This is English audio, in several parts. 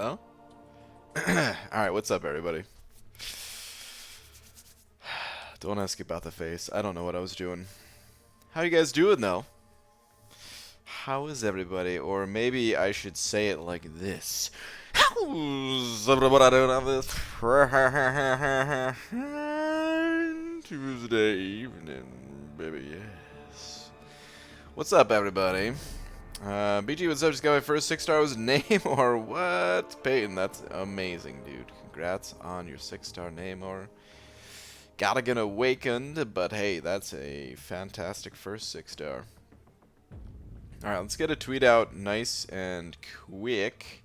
Hello? Alright, what's up, everybody? Don't ask about the face. I don't know what I was doing. How you guys doing, though? How is everybody? Or maybe I should say it like this. How's everybody doing on this Tuesday evening, baby? Yes. What's up, everybody? BG, what's up? Just got my first 6-star name or what? Peyton, that's amazing, dude. Congrats on your 6-star name or gotta get awakened, but hey, that's a fantastic first 6-star. Alright, let's get a tweet out nice and quick.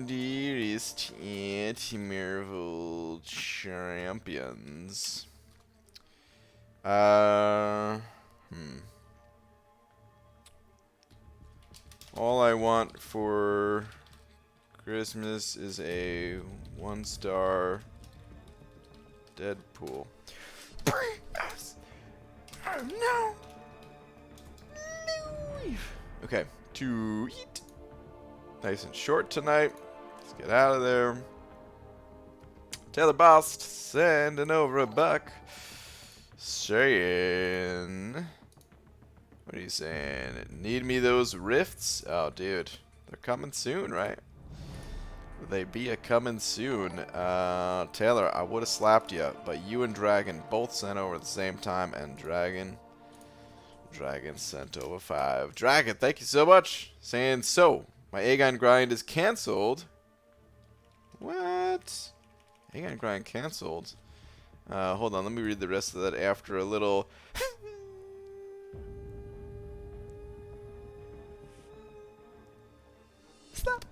Dearest anti-Marvel champions. All I want for Christmas is a 1-star Deadpool. Oh no! Okay, to eat. Nice and short tonight. Let's get out of there. Tell the boss to sending over a buck. Saying, what are you saying? Need me those rifts? Oh, dude, they're coming soon, right? They be a coming soon. Taylor, I would have slapped you, but you and Dragon both sent over at the same time, and Dragon sent over 5. Dragon, thank you so much. Saying so. My Aegon grind is cancelled. What? Aegon grind cancelled. Hold on, let me read the rest of that after a little. Stop.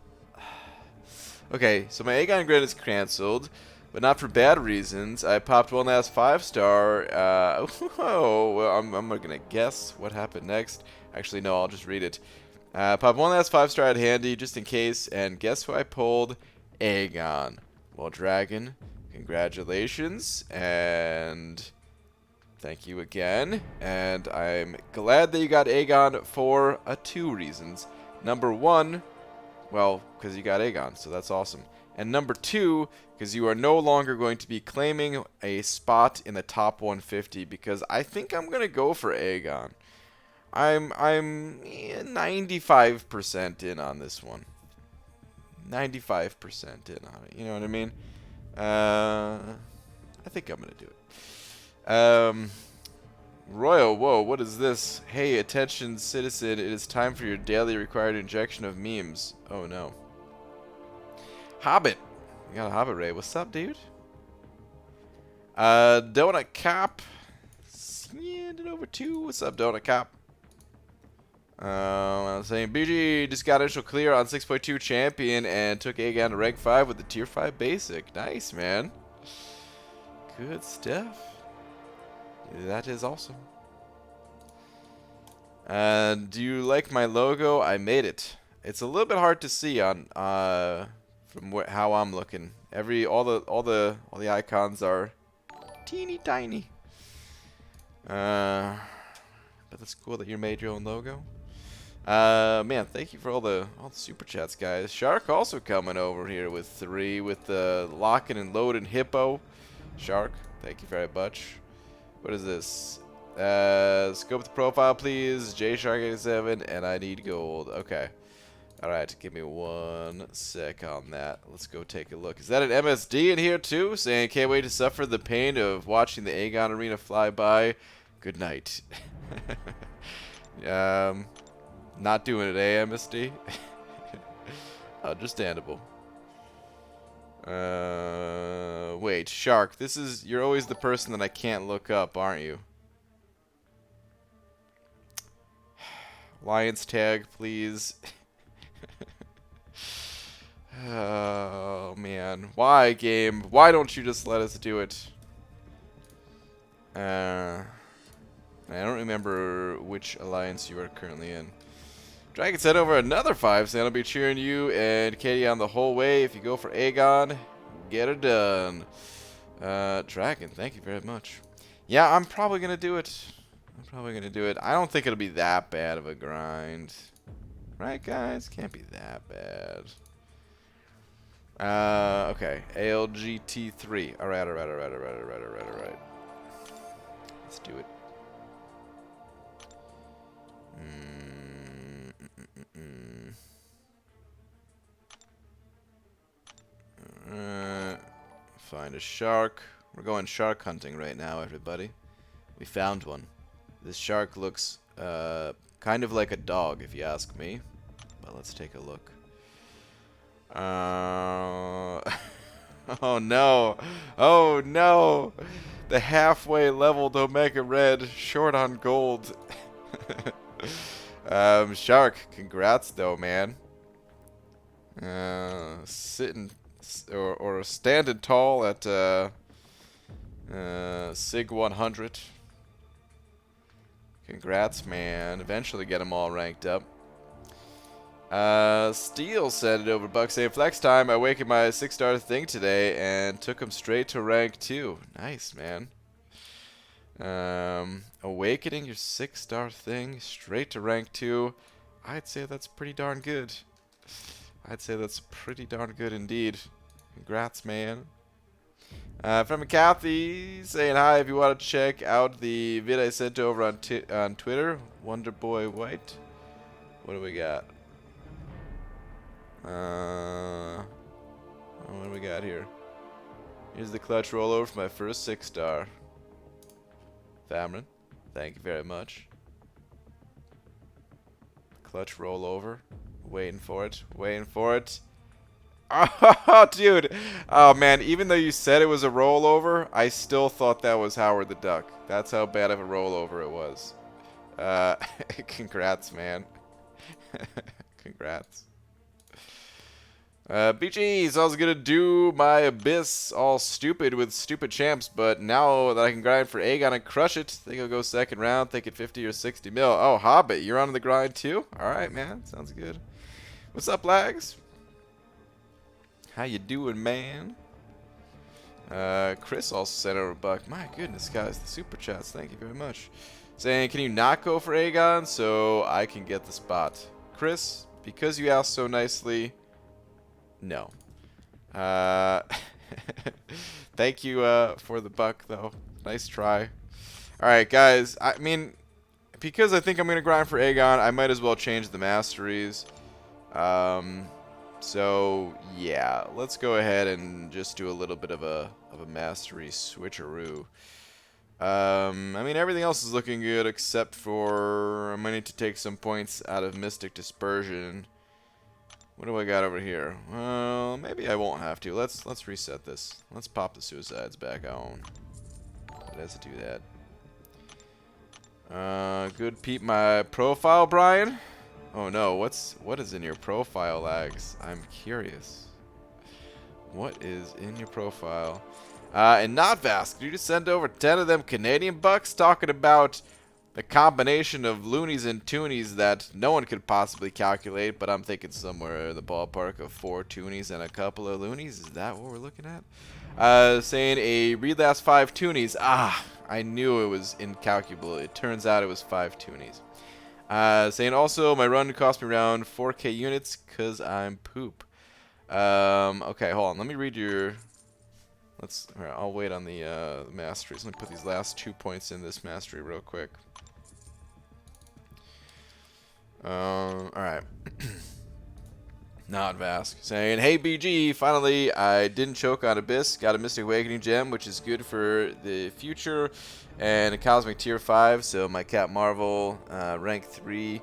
Okay, so my Aegon grind is cancelled, but not for bad reasons. I popped one last 5-star. Well, I'm gonna guess what happened next. Actually, no, I'll just read it. Pop one last 5-star at handy just in case, and guess who I pulled? Aegon. Well, Dragon, congratulations, and thank you again. And I'm glad that you got Aegon for 2 reasons. Number 1, well, because you got Aegon, so that's awesome. And number 2, because you are no longer going to be claiming a spot in the top 150, because I think I'm going to go for Aegon. I'm 95% in on this one. 95% in on it. You know what I mean? I think I'm gonna do it. Royal, whoa, what is this? Hey, attention, citizen! It is time for your daily required injection of memes. Oh no. Hobbit, you got a Hobbit Ray. What's up, dude? Donut Cop. Sending over 2. What's up, Donut Cop? I was saying BG just got initial clear on 6.2 champion and took Aegon to rank 5 with the tier 5 basic. Nice, man. Good stuff. That is awesome. Do you like my logo? I made it. It's a little bit hard to see on from how I'm looking. All the icons are teeny tiny. But that's cool that you made your own logo. Man, thank you for all the super chats, guys. Shark also coming over here with 3 with the locking and loading hippo. Shark, thank you very much. What is this? Scope the profile, please. JShark87, and I need gold. Okay. Alright, give me 1 sec on that. Let's go take a look. Is that an MSD in here too? Saying can't wait to suffer the pain of watching the Aegon arena fly by. Good night. Not doing it, eh, MSD? Understandable. Wait, Shark, you're always the person that I can't look up, aren't you? Lions tag, please. Oh, man. Why, game? Why don't you just let us do it? I don't remember which alliance you are currently in. Dragon sent over another 5, saying I'll be cheering you and Katie on the whole way. If you go for Aegon, get it done. Dragon, thank you very much. Yeah, I'm probably going to do it. I'm probably going to do it. I don't think it'll be that bad of a grind. Right, guys? Can't be that bad. Okay. ALGT3. Alright. Let's do it. Find a shark. We're going shark hunting right now, everybody. We found one. This shark looks kind of like a dog, if you ask me. But let's take a look. Oh no. Oh no. The halfway leveled Omega Red, short on gold. Shark, congrats though, man. Sitting or standing tall at Sig 100. Congrats, man. Eventually get them all ranked up. Steel said it over Buck saying, Flex time, I awakened my 6-star thing today and took him straight to rank 2. Nice, man. Awakening your 6-star thing straight to rank 2. I'd say that's pretty darn good. I'd say that's pretty darn good indeed. Congrats, man. From Kathy saying hi. If you want to check out the vid I sent over on Twitter, Wonderboy White. What do we got? What do we got here? Here's the clutch rollover for my first 6-star. Famron, thank you very much. Clutch rollover. Waiting for it. Waiting for it. Oh, dude. Oh, man. Even though you said it was a rollover, I still thought that was Howard the Duck. That's how bad of a rollover it was. Congrats, man. Congrats. BG's, I was gonna do my Abyss all stupid with stupid champs, but now that I can grind for Aegon and crush it, think I'll go second round, thinking 50 or 60 mil. Oh, Hobbit, you're on the grind too? Alright, man. Sounds good. What's up, Lags? How you doing, man? Chris also sent over a buck. My goodness, guys, the super chats. Thank you very much. Saying, can you not go for Aegon so I can get the spot? Chris, because you asked so nicely, no. Thank you for the buck, though. Nice try. Alright, guys. I mean, because I think I'm going to grind for Aegon, I might as well change the masteries. So, yeah. Let's go ahead and just do a little bit of a mastery switcheroo. I mean, everything else is looking good except for I might need to take some points out of Mystic Dispersion. What do I got over here? Well, maybe I won't have to. Let's reset this. Let's pop the suicides back on. Let's do that. Good peep my profile, Brian. Oh no, what is in your profile, Lags? I'm curious. What is in your profile? And not Vask, you just send over 10 of them Canadian bucks talking about the combination of loonies and toonies that no one could possibly calculate, but I'm thinking somewhere in the ballpark of 4 toonies and a couple of loonies. Is that what we're looking at? Saying a read last 5 toonies. Ah, I knew it was incalculable. It turns out it was 5 toonies. Saying also my run cost me around 4k units because I'm poop. Okay, hold on. Let me read your... Here, I'll wait on the masteries. Let me put these last 2 points in this mastery real quick. Alright. Not Vask. Saying, hey BG, finally I didn't choke on Abyss. Got a Mystic Awakening gem, which is good for the future. And a Cosmic Tier 5, so my Cat Marvel, rank 3.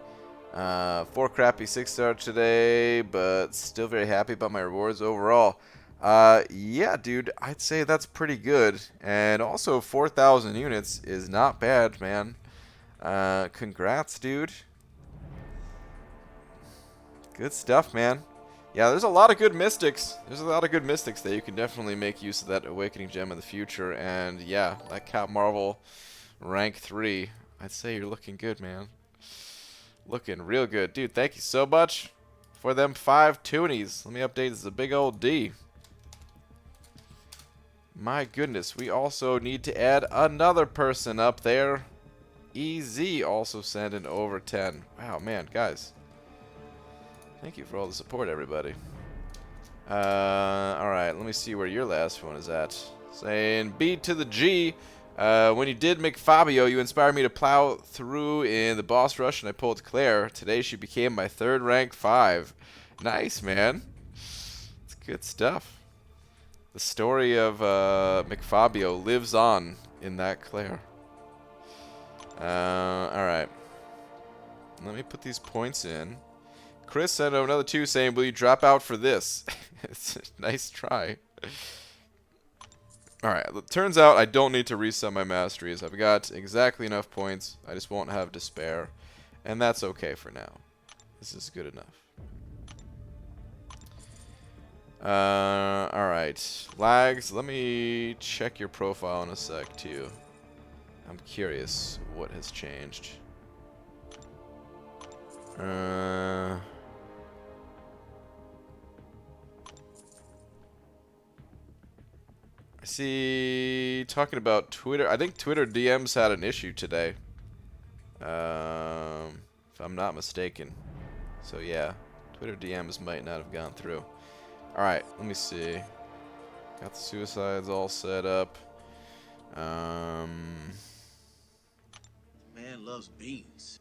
4 crappy 6-star today, but still very happy about my rewards overall. Yeah, dude, I'd say that's pretty good. And also 4,000 units is not bad, man. Congrats, dude. Good stuff, man. Yeah, there's a lot of good mystics. There's a lot of good mystics that you can definitely make use of that Awakening Gem in the future. And yeah, that Cat Marvel rank 3. I'd say you're looking good, man. Looking real good. Dude, thank you so much for them 5 toonies. Let me update. This is a big old D. My goodness, we also need to add another person up there. EZ also sent in over 10. Wow, man, guys. Thank you for all the support, everybody. Alright, let me see where your last one is at. Saying B to the G. When you did McFabio, you inspired me to plow through in the boss rush, and I pulled Claire. Today she became my 3rd rank 5. Nice, man. It's good stuff. The story of McFabio lives on in that Claire. Alright. Let me put these points in. Chris sent another 2 saying, will you drop out for this? It's a nice try. Alright, it turns out I don't need to reset my masteries. I've got exactly enough points. I just won't have despair. And that's okay for now. This is good enough. Alright. Lags, let me check your profile in a sec, too. I'm curious what has changed. I see, talking about Twitter, I think Twitter DMs had an issue today. If I'm not mistaken. So yeah, Twitter DMs might not have gone through. Alright, let me see. Got the suicides all set up. Man loves beans.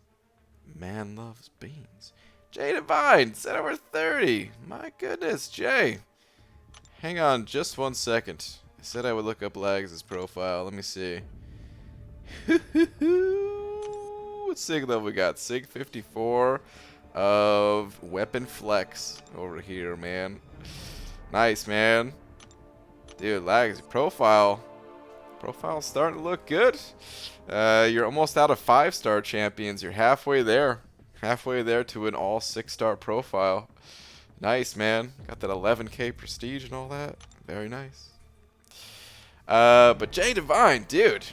Man loves beans. Jay Divine, set over 30. My goodness, Jay. Hang on just 1 second. I said I would look up Lags' profile. Let me see. What sig level we got? Sig 54 of Weapon Flex over here, man. Nice, man. Dude, Lags' profile's starting to look good. You're almost out of 5-star champions. You're halfway there. Halfway there to an all 6-star profile. Nice, man. Got that 11k prestige and all that. Very nice. But Jay Divine, dude.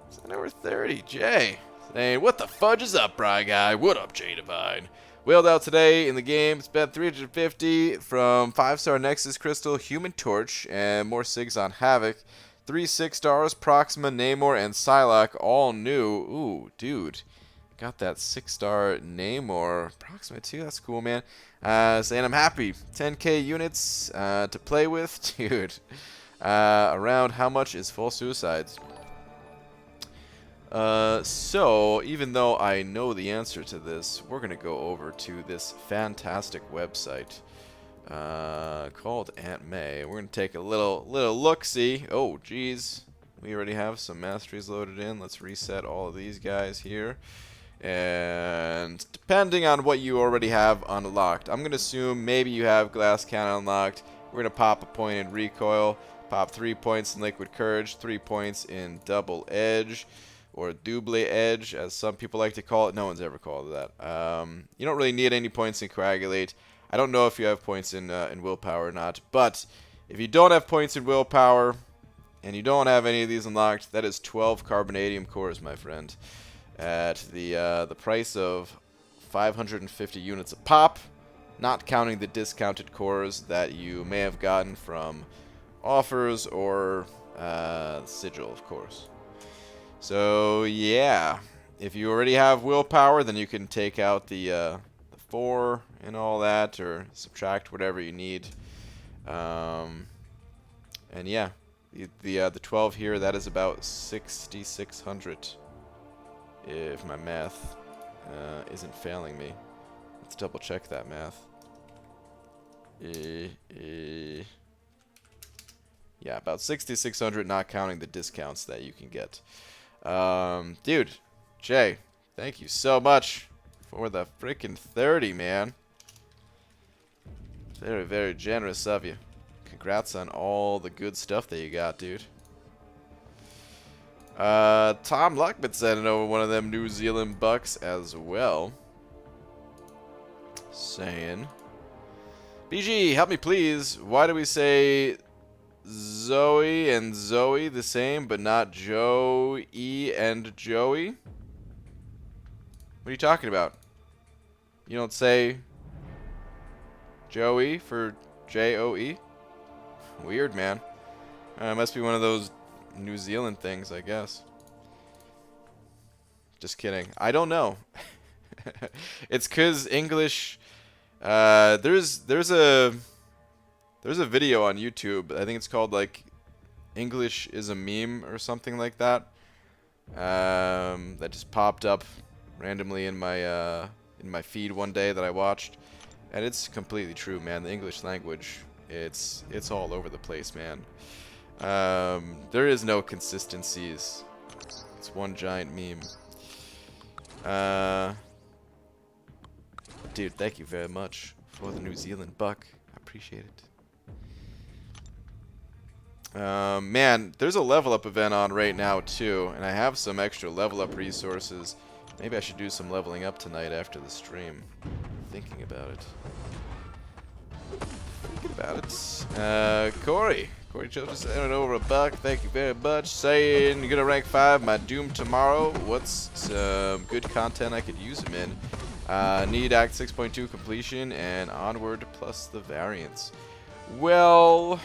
It's over 30. Jay. Saying, what the fudge is up, Bry Guy? What up, Jay Divine? Whaled out today in the game. Spent 350 from 5-star Nexus Crystal, Human Torch, and more SIGs on Havoc. 3 6-stars, Proxima, Namor, and Psylocke, all new. Ooh, dude. Got that 6-star Namor. Proxima too, that's cool, man. Saying I'm happy. 10k units to play with. Dude. Around how much is full suicides? So, even though I know the answer to this, we're going to go over to this fantastic website called Aunt May. We're going to take a little look-see. Oh, geez. We already have some masteries loaded in. Let's reset all of these guys here. And depending on what you already have unlocked, I'm going to assume maybe you have Glass Cannon unlocked. We're going to pop a point in Recoil, pop 3 points in Liquid Courage, 3 points in Double Edge, or Double Edge, as some people like to call it. No one's ever called it that. You don't really need any points in Coagulate. I don't know if you have points in Willpower or not, but if you don't have points in Willpower, and you don't have any of these unlocked, that is 12 Carbonadium cores, my friend, at the price of 550 units a pop, not counting the discounted cores that you may have gotten from offers or Sigil, of course. So yeah, if you already have Willpower, then you can take out the 4 and all that, or subtract whatever you need. And yeah, the 12 here, that is about 6,600. If my math isn't failing me. Let's double check that math. Yeah, about 6,600, not counting the discounts that you can get. Dude, Jay, thank you so much for the freaking 30, man. Very, very generous of you. Congrats on all the good stuff that you got, dude. Tom Luckman sending over one of them New Zealand bucks as well. Saying, BG, help me please. Why do we say Zoe and Zoe the same, but not Joe-E and Joey? What are you talking about? You don't say Joey for J-O-E? Weird, man. It must be one of those New Zealand things, I guess. Just kidding. I don't know. It's 'cause English. There's a video on YouTube. I think it's called like English is a meme or something like that. That just popped up randomly in my feed one day that I watched, and it's completely true, man. The English language, it's all over the place, man. There is no consistencies. It's one giant meme. Dude, thank you very much for the New Zealand buck. I appreciate it. Man, there's a level up event on right now too, and I have some extra level up resources. Maybe I should do some leveling up tonight after the stream. Thinking about it. Corey Children sending over a buck. Thank you very much. Saying you're gonna rank 5 my Doom tomorrow. What's some good content I could use him in? Need Act 6.2 completion and onward plus the variants. Well,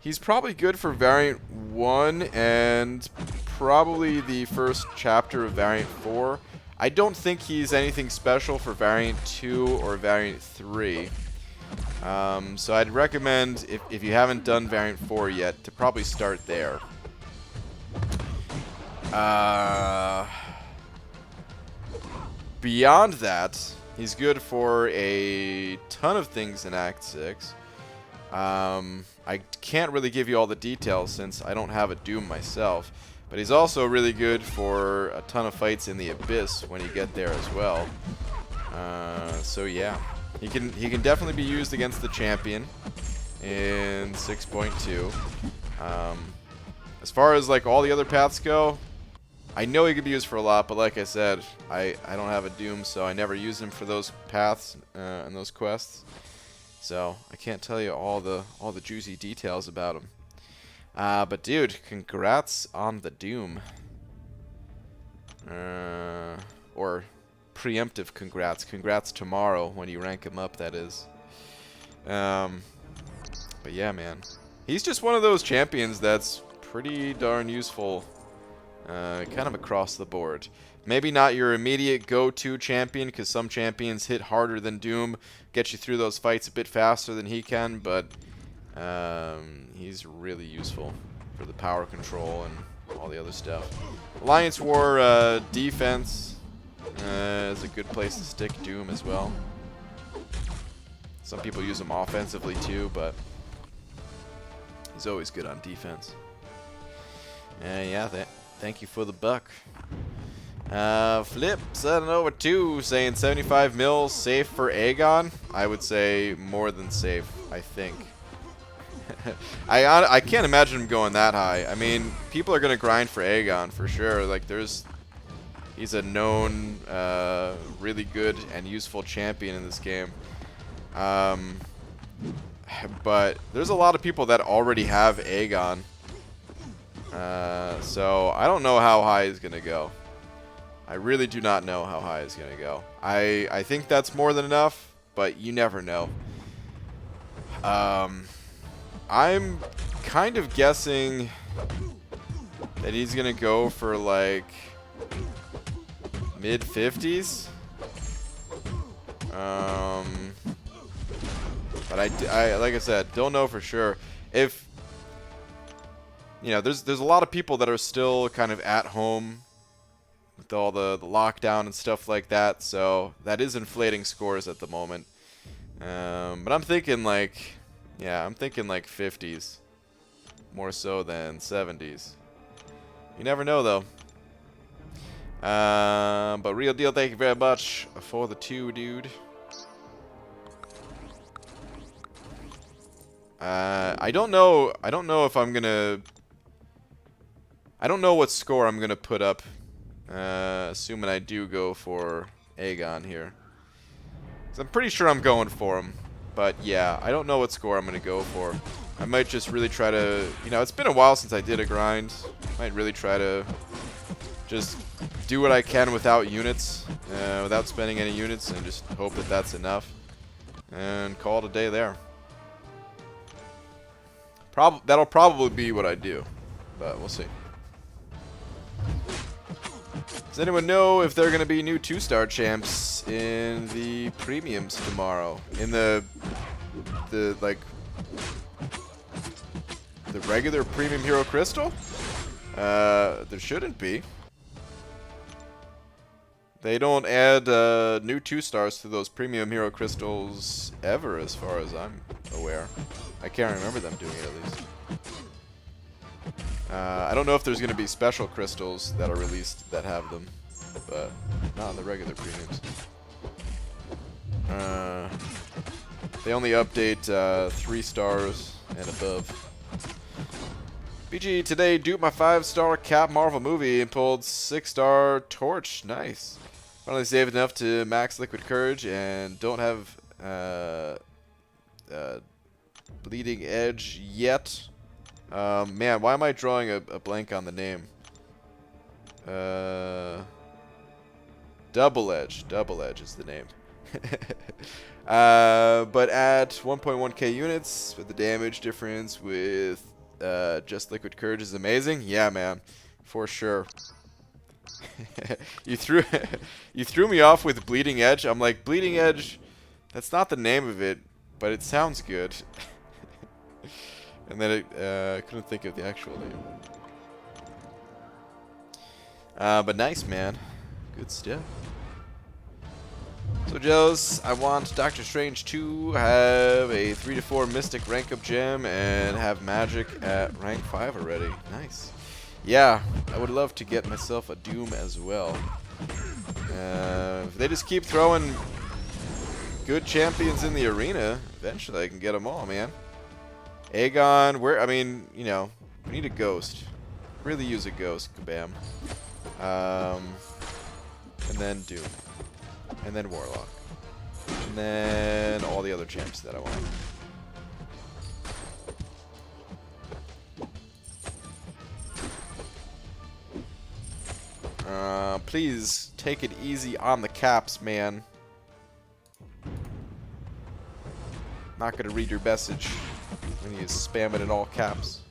he's probably good for Variant 1 and probably the first chapter of Variant 4. I don't think he's anything special for Variant 2 or Variant 3. So I'd recommend, if you haven't done Variant 4 yet, to probably start there. Beyond that, he's good for a ton of things in Act 6. I can't really give you all the details since I don't have a Doom myself, but he's also really good for a ton of fights in the Abyss when you get there as well. So yeah, he can definitely be used against the champion in 6.2. As far as like all the other paths go, I know he could be used for a lot, but like I said, I don't have a Doom, so I never use him for those paths and those quests. So I can't tell you all the juicy details about him. But dude, congrats on the Doom. Or preemptive congrats. Congrats tomorrow when you rank him up, that is. But yeah, man. He's just one of those champions that's pretty darn useful. Kind of across the board. Maybe not your immediate go-to champion, because some champions hit harder than Doom, get you through those fights a bit faster than he can, but he's really useful for the power control and all the other stuff. Alliance War defense is a good place to stick Doom as well. Some people use him offensively too, but he's always good on defense. Yeah, thank you for the buck. Flip sending over 2, saying 75 mil safe for Aegon. I would say more than safe, I think. I can't imagine him going that high. I mean, people are going to grind for Aegon for sure. Like, he's a known, really good and useful champion in this game. But there's a lot of people that already have Aegon. So I don't know how high he's going to go. I really do not know how high it's going to go. I think that's more than enough, but you never know. I'm kind of guessing that he's going to go for like mid-50s. But I like I said, don't know for sure. If you know, there's a lot of people that are still kind of at home with all the lockdown and stuff like that, so that is inflating scores at the moment. But I'm thinking like, yeah, I'm thinking like 50s, more so than 70s. You never know though. But real deal, thank you very much for the 2, dude. I don't know if I'm gonna. I don't know what score I'm gonna put up. Assuming I do go for Aegon here. 'Cause I'm pretty sure I'm going for him. But yeah, I don't know what score I'm going to go for. I might just really try to... You know, it's been a while since I did a grind. Might really try to just do what I can without units. Without spending any units. And just hope that that's enough. And call it a day there. That'll probably be what I do, but we'll see. Does anyone know if there are going to be new 2-star champs in the premiums tomorrow? In the regular premium hero crystal? There shouldn't be. They don't add new 2-stars to those premium hero crystals ever, as far as I'm aware. I can't remember them doing it, at least. I don't know if there's going to be special crystals that are released that have them, but not in the regular premiums. They only update 3 stars and above. BG, today duped my 5-star Cap Marvel movie and pulled 6-star Torch. Nice. Finally saved enough to max Liquid Courage and don't have Bleeding Edge yet. Man, why am I drawing a blank on the name? Double Edge. Double Edge is the name. But at 1.1k units, with the damage difference with just Liquid Courage is amazing. Yeah, man, for sure. you threw me off with Bleeding Edge. I'm like, Bleeding Edge, that's not the name of it, but it sounds good. And then I couldn't think of the actual name. But nice, man. Good stuff. So, Jealous, I want Doctor Strange to have a 3-4 Mystic rank up gem and have Magic at rank 5 already. Nice. Yeah, I would love to get myself a Doom as well. If they just keep throwing good champions in the arena, eventually I can get them all, man. Aegon, I mean, you know, we need a ghost. Really use a ghost, kabam. And then Doom. And then Warlock. And then all the other champs that I want. Please take it easy on the caps, man. Not gonna read your message when you spam it in all caps.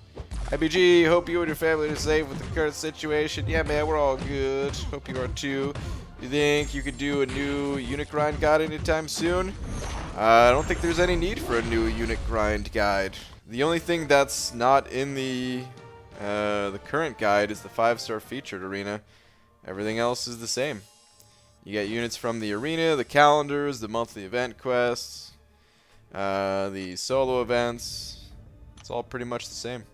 IBG, hope you and your family are safe with the current situation. Yeah, man, we're all good. Hope you are too. You think you could do a new unit grind guide anytime soon? I don't think there's any need for a new unit grind guide. The only thing that's not in the current guide is the 5-star featured arena. Everything else is the same. You get units from the arena, the calendars, the monthly event quests, the solo events. It's all pretty much the same.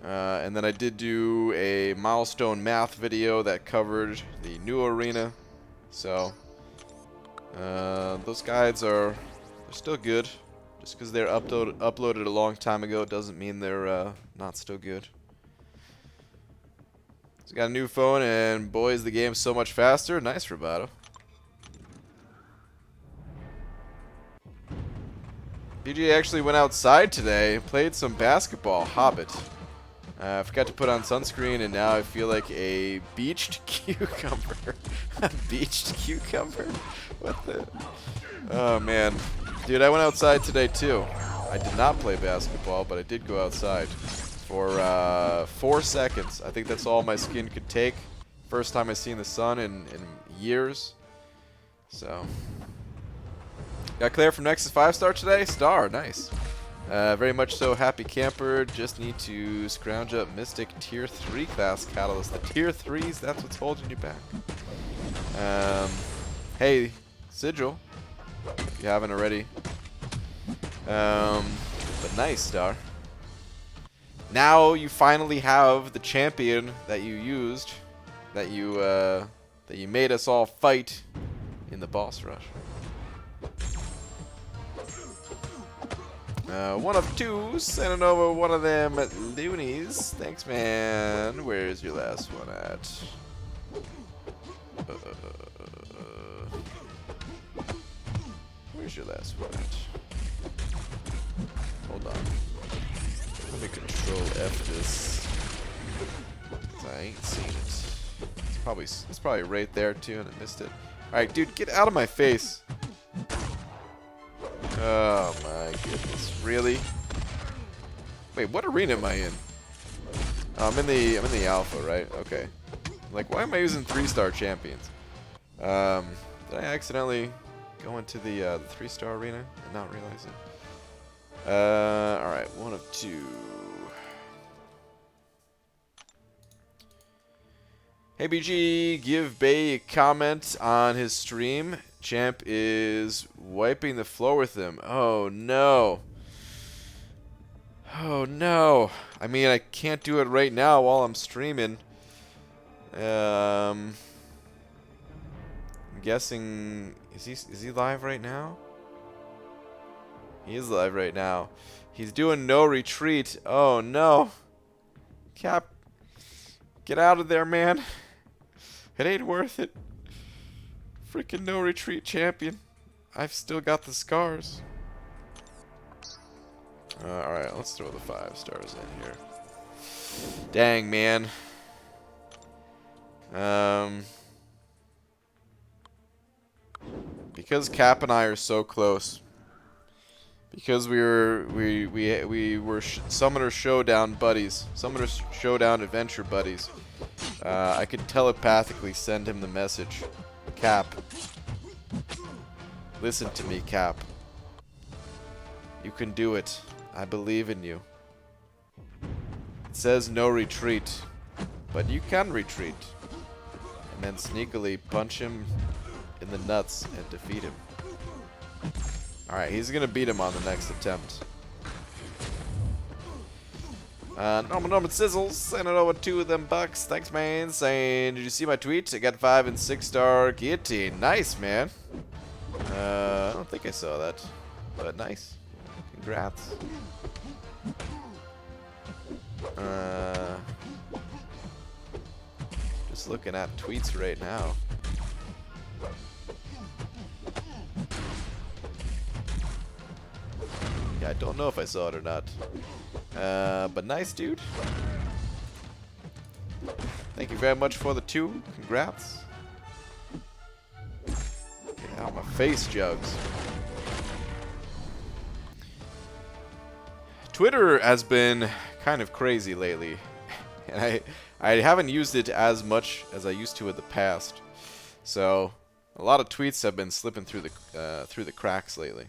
And then I did do a milestone math video that covered the new arena. So, those guides are still good. Just because they're uploaded a long time ago doesn't mean they're not still good. So got a new phone, and boy, is the game so much faster. Nice, Roboto. BG actually went outside today, played some basketball. Hobbit. I forgot to put on sunscreen, and now I feel like a beached cucumber. A beached cucumber? What the? Oh, man. Dude, I went outside today, too. I did not play basketball, but I did go outside for 4 seconds. I think that's all my skin could take. First time I've seen the sun in years. So. Got clear from Nexus 5-star today? Star, nice. Very much so, happy camper. Just need to scrounge up Mystic Tier 3 class Catalyst. The Tier 3s, that's what's holding you back. Hey, Sigil, if you haven't already. But nice, Star. Now you finally have the champion that you used, that you made us all fight in the boss rush. One of two, sending over one of them loonies. Thanks, man. Where's your last one at? Where's your last one at? Hold on. Let me control F this. I ain't seen it. It's probably right there too, and I missed it. All right, dude, get out of my face. Oh my goodness, really? Wait, what arena am I in? Oh, I'm in the alpha, right? Okay. Like, why am I using 3-star champions? Did I accidentally go into the 3-star arena and not realize it? Alright, one of two. Hey BG, give Bay a comment on his stream. Champ is wiping the floor with him. Oh no. Oh no. I mean, I can't do it right now while I'm streaming. I'm guessing, is he live right now? He is live right now. He's doing no retreat. Oh no. Cap, get out of there, man. It ain't worth it. Freaking no retreat champion. I've still got the scars. Alright, let's throw the 5 stars in here. Dang, man. Because Cap and I are so close. Because we were Summoner Showdown buddies. Summoner Showdown adventure buddies. I could telepathically send him the message. Cap. Listen to me, Cap. You can do it. I believe in you. It says no retreat. But you can retreat. And then sneakily punch him in the nuts and defeat him. Alright, he's gonna beat him on the next attempt. Norman Sizzles, sending over 2 of them bucks. Thanks, man. Saying, did you see my tweet? I got 5 and 6-star guillotine. Nice, man. I don't think I saw that, but nice. Congrats. Just looking at tweets right now. Yeah, I don't know if I saw it or not. But nice, dude. Thank you very much for the 2. Congrats. Get out of my face, Jugs. Twitter has been kind of crazy lately. And I haven't used it as much as I used to in the past. So, a lot of tweets have been slipping through the cracks lately.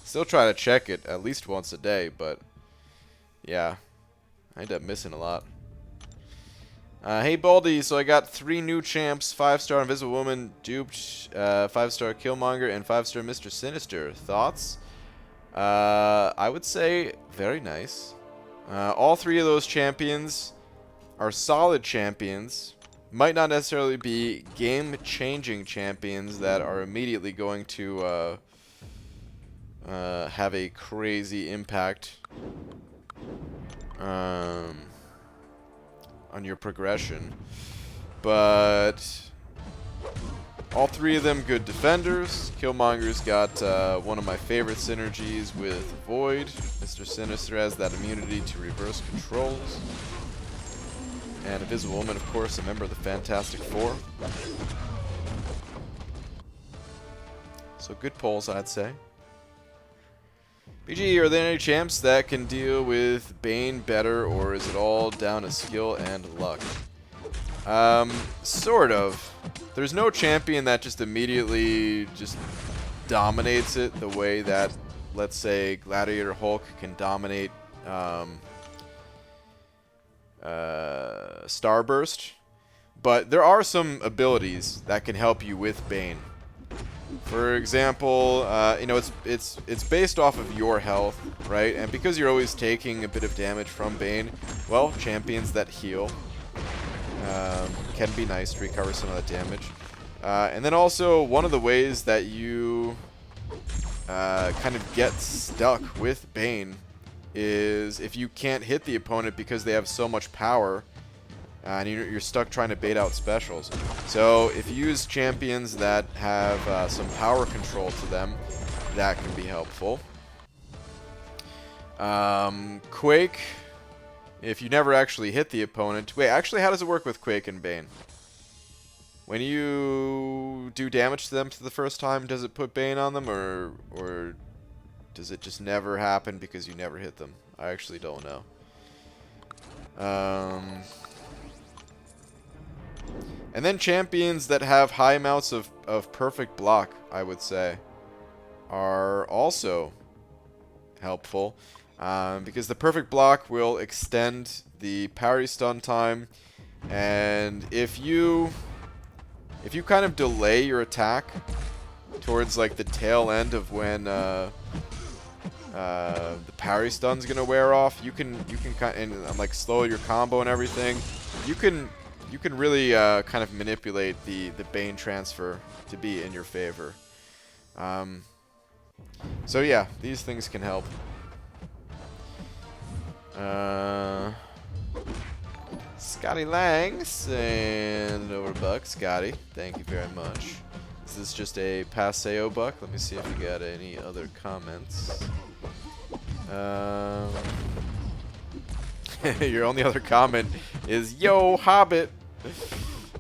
Still try to check it at least once a day, but yeah, I end up missing a lot. Hey Baldy, so I got 3 new champs, 5-star Invisible Woman, duped, 5-star Killmonger, and 5-star Mr. Sinister. Thoughts? I would say very nice. All 3 of those champions are solid champions. Might not necessarily be game-changing champions that are immediately going to have a crazy impact on your progression, but all 3 of them good defenders. Killmonger's got one of my favorite synergies with Void. Mr. Sinister has that immunity to reverse controls. And Invisible Woman, of course, a member of the Fantastic Four. So good polls, I'd say. BG, are there any champs that can deal with Bane better, or is it all down to skill and luck? Sort of. There's no champion that just immediately just dominates it the way that, let's say, Gladiator Hulk can dominate Starburst. But there are some abilities that can help you with Bane. For example, you know, it's based off of your health, right? And because you're always taking a bit of damage from Bane, well, champions that heal can be nice to recover some of that damage. And then also, one of the ways that you kind of get stuck with Bane is if you can't hit the opponent because they have so much power, and you're stuck trying to bait out specials. So if you use champions that have some power control to them, that can be helpful. Quake, if you never actually hit the opponent. Wait, actually, how does it work with Quake and Bane? When you do damage to them for the first time, does it put Bane on them, or does it just never happen because you never hit them? I actually don't know. And then champions that have high amounts of perfect block, I would say, are also helpful. Because the perfect block will extend the parry stun time. And if you kind of delay your attack towards like the tail end of when the parry stun's gonna wear off, you can kind and like slow your combo and everything. You can really kind of manipulate the Bane transfer to be in your favor. So yeah, these things can help. Scotty Lang saying overbuck. Scotty, thank you very much. Is this just a Paseo buck? Let me see if we got any other comments. Your only other comment is "Yo, Hobbit."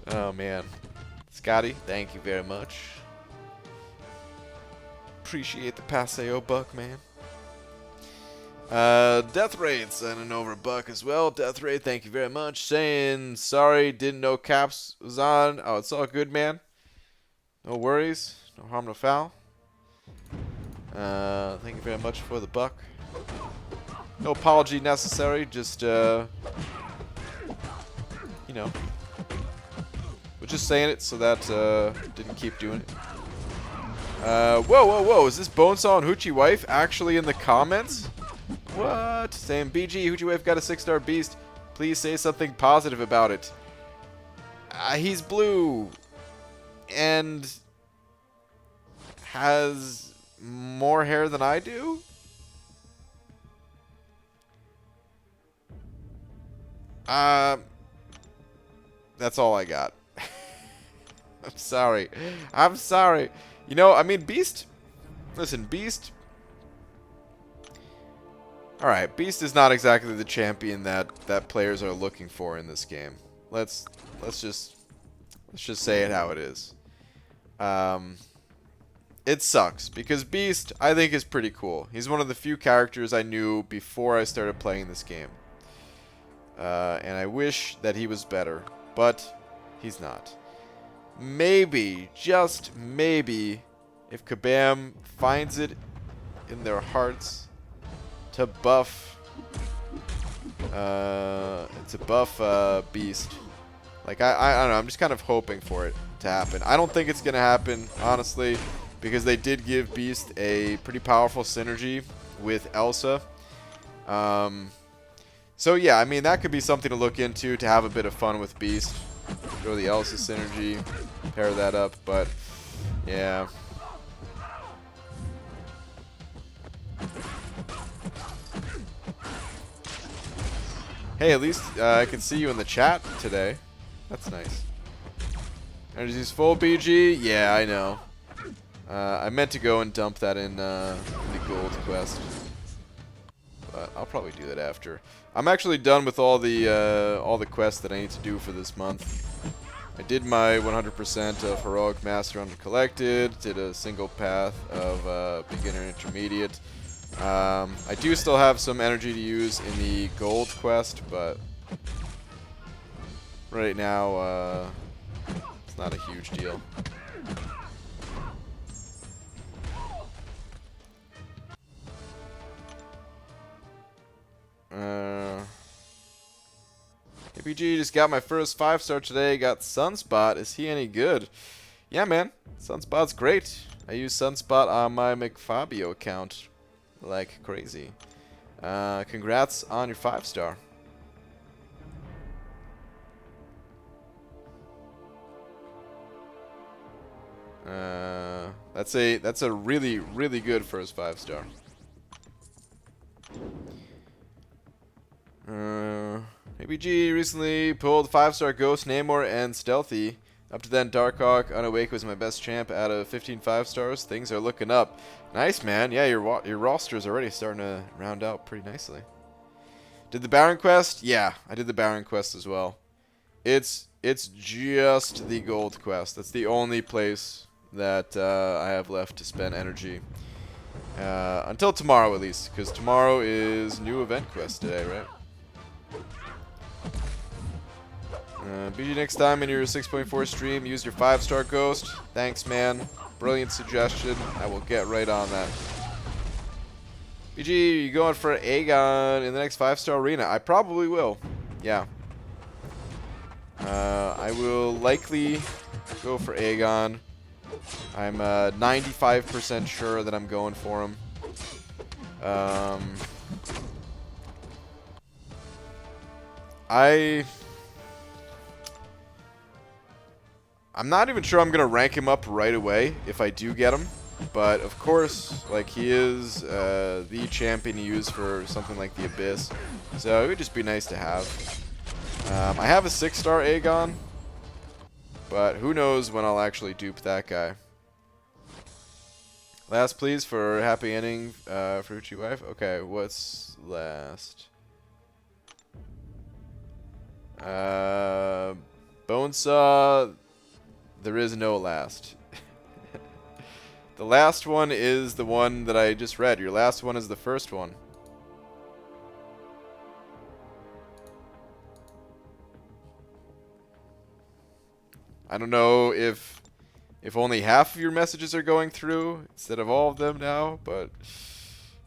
Oh man, Scotty, thank you very much. Appreciate the Paseo buck, man. Death Rates and an overbuck as well. Death Rate, thank you very much. Saying sorry, didn't know Caps was on. Oh, it's all good, man. No worries, no harm, no foul. Thank you very much for the buck. No apology necessary. Just you know, we're just saying it so that didn't keep doing it. Whoa! Is this Bonesaw and Hoochie Wife actually in the comments? What? Saying BG, Hoochie Wife got a 6-star beast. Please say something positive about it. He's blue. And has more hair than I do? That's all I got. I'm sorry. I'm sorry. You know, I mean, Beast... Listen, Beast... Alright, Beast is not exactly the champion that players are looking for in this game. Let's just say it how it is. It sucks, because Beast, I think, is pretty cool. He's one of the few characters I knew before I started playing this game. And I wish that he was better, but he's not. Maybe, just maybe, if Kabam finds it in their hearts to buff Beast. Like, I don't know, I'm just kind of hoping for it to happen. I don't think it's going to happen, honestly, because they did give Beast a pretty powerful synergy with Elsa. So yeah, I mean, that could be something to look into, to have a bit of fun with Beast. Throw the Elsa synergy, pair that up, but yeah. Hey, at least I can see you in the chat today. That's nice. Energy's full, BG? Yeah, I know. I meant to go and dump that in the gold quest. But I'll probably do that after. I'm actually done with all the quests that I need to do for this month. I did my 100% of Heroic Master Undercollected, did a single path of Beginner Intermediate. I do still have some energy to use in the gold quest, but right now it's not a huge deal. APG just got my first 5-star today. Got Sunspot. Is he any good? Yeah, man. Sunspot's great. I use Sunspot on my McFabio account like crazy. Congrats on your 5-star. That's a really, really good first 5-star. ABG recently pulled 5-star Ghost, Namor, and Stealthy. Up to then, Darkhawk, Unawake was my best champ out of 15 5-stars. Things are looking up. Nice, man. Yeah, your roster is already starting to round out pretty nicely. Did the Baron quest? Yeah, I did the Baron quest as well. It's just the gold quest. That's the only place that I have left to spend energy. Until tomorrow, at least, because tomorrow is new event quest today, right? BG, next time in your 6.4 stream, use your 5-star ghost. Thanks, man. Brilliant suggestion. I will get right on that. BG, you going for Aegon in the next 5-star arena? I probably will. Yeah. I will likely go for Aegon. I'm 95% sure that I'm going for him. I'm not even sure I'm going to rank him up right away if I do get him. But, of course, like, he is the champion to use for something like the Abyss. So it would just be nice to have. I have a 6-star Aegon. But who knows when I'll actually dupe that guy. Last, please, for happy ending for Uchi Wife. Okay, what's last? Bonesaw. There is no last. The last one is the one that I just read. Your last one is the first one. I don't know if only half of your messages are going through instead of all of them now, but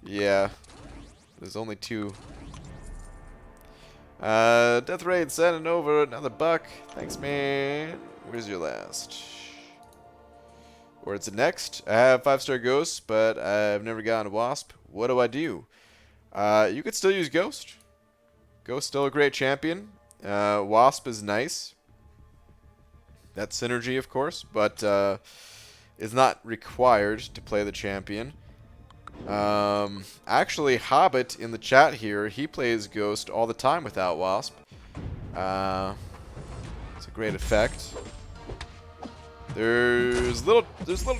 yeah, there's only 2. Death Raid sending over another buck. Thanks, man. Where's your last? Where's it next? I have 5-star Ghosts, but I've never gotten a Wasp. What do I do? You could still use Ghost. Ghost still a great champion. Wasp is nice. That's synergy, of course, but is not required to play the champion. Actually, Hobbit in the chat here, he plays Ghost all the time without Wasp. It's a great effect. There's little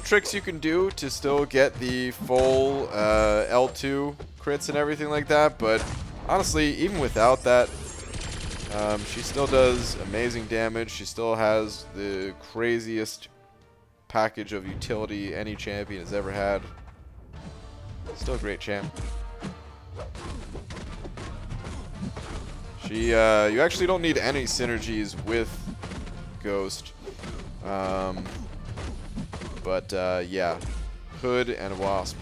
tricks you can do to still get the full L2 crits and everything like that, but honestly, even without that, she still does amazing damage. She still has the craziest package of utility any champion has ever had. Still a great champ. You actually don't need any synergies with Ghost. Yeah, Hood and Wasp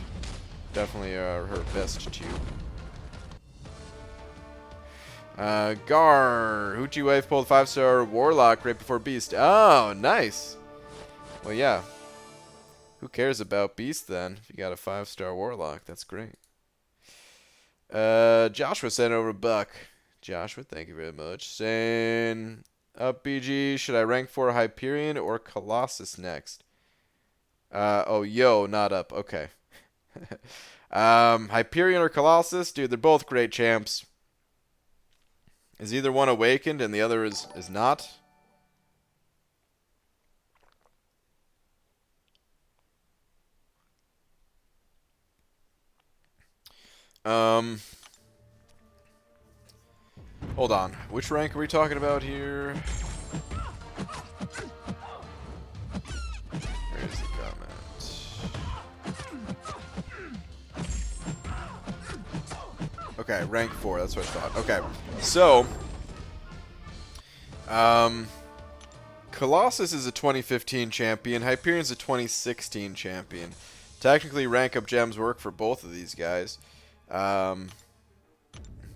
definitely are her best two. Gar, Hoochie Wave pulled 5-star Warlock right before Beast. Oh, nice. Well, yeah. Who cares about Beast then? If you got a 5-star Warlock, that's great. Joshua sent over a buck. Joshua, thank you very much. Saying, up BG, should I rank for Hyperion or Colossus next? Oh, yo, not up. Okay. Hyperion or Colossus? Dude, they're both great champs. Is either one awakened and the other is not? Hold on. Which rank are we talking about here? Where's the comment? Okay, rank 4. That's what I thought. Okay, so Colossus is a 2015 champion. Hyperion's a 2016 champion. Technically, rank up gems work for both of these guys.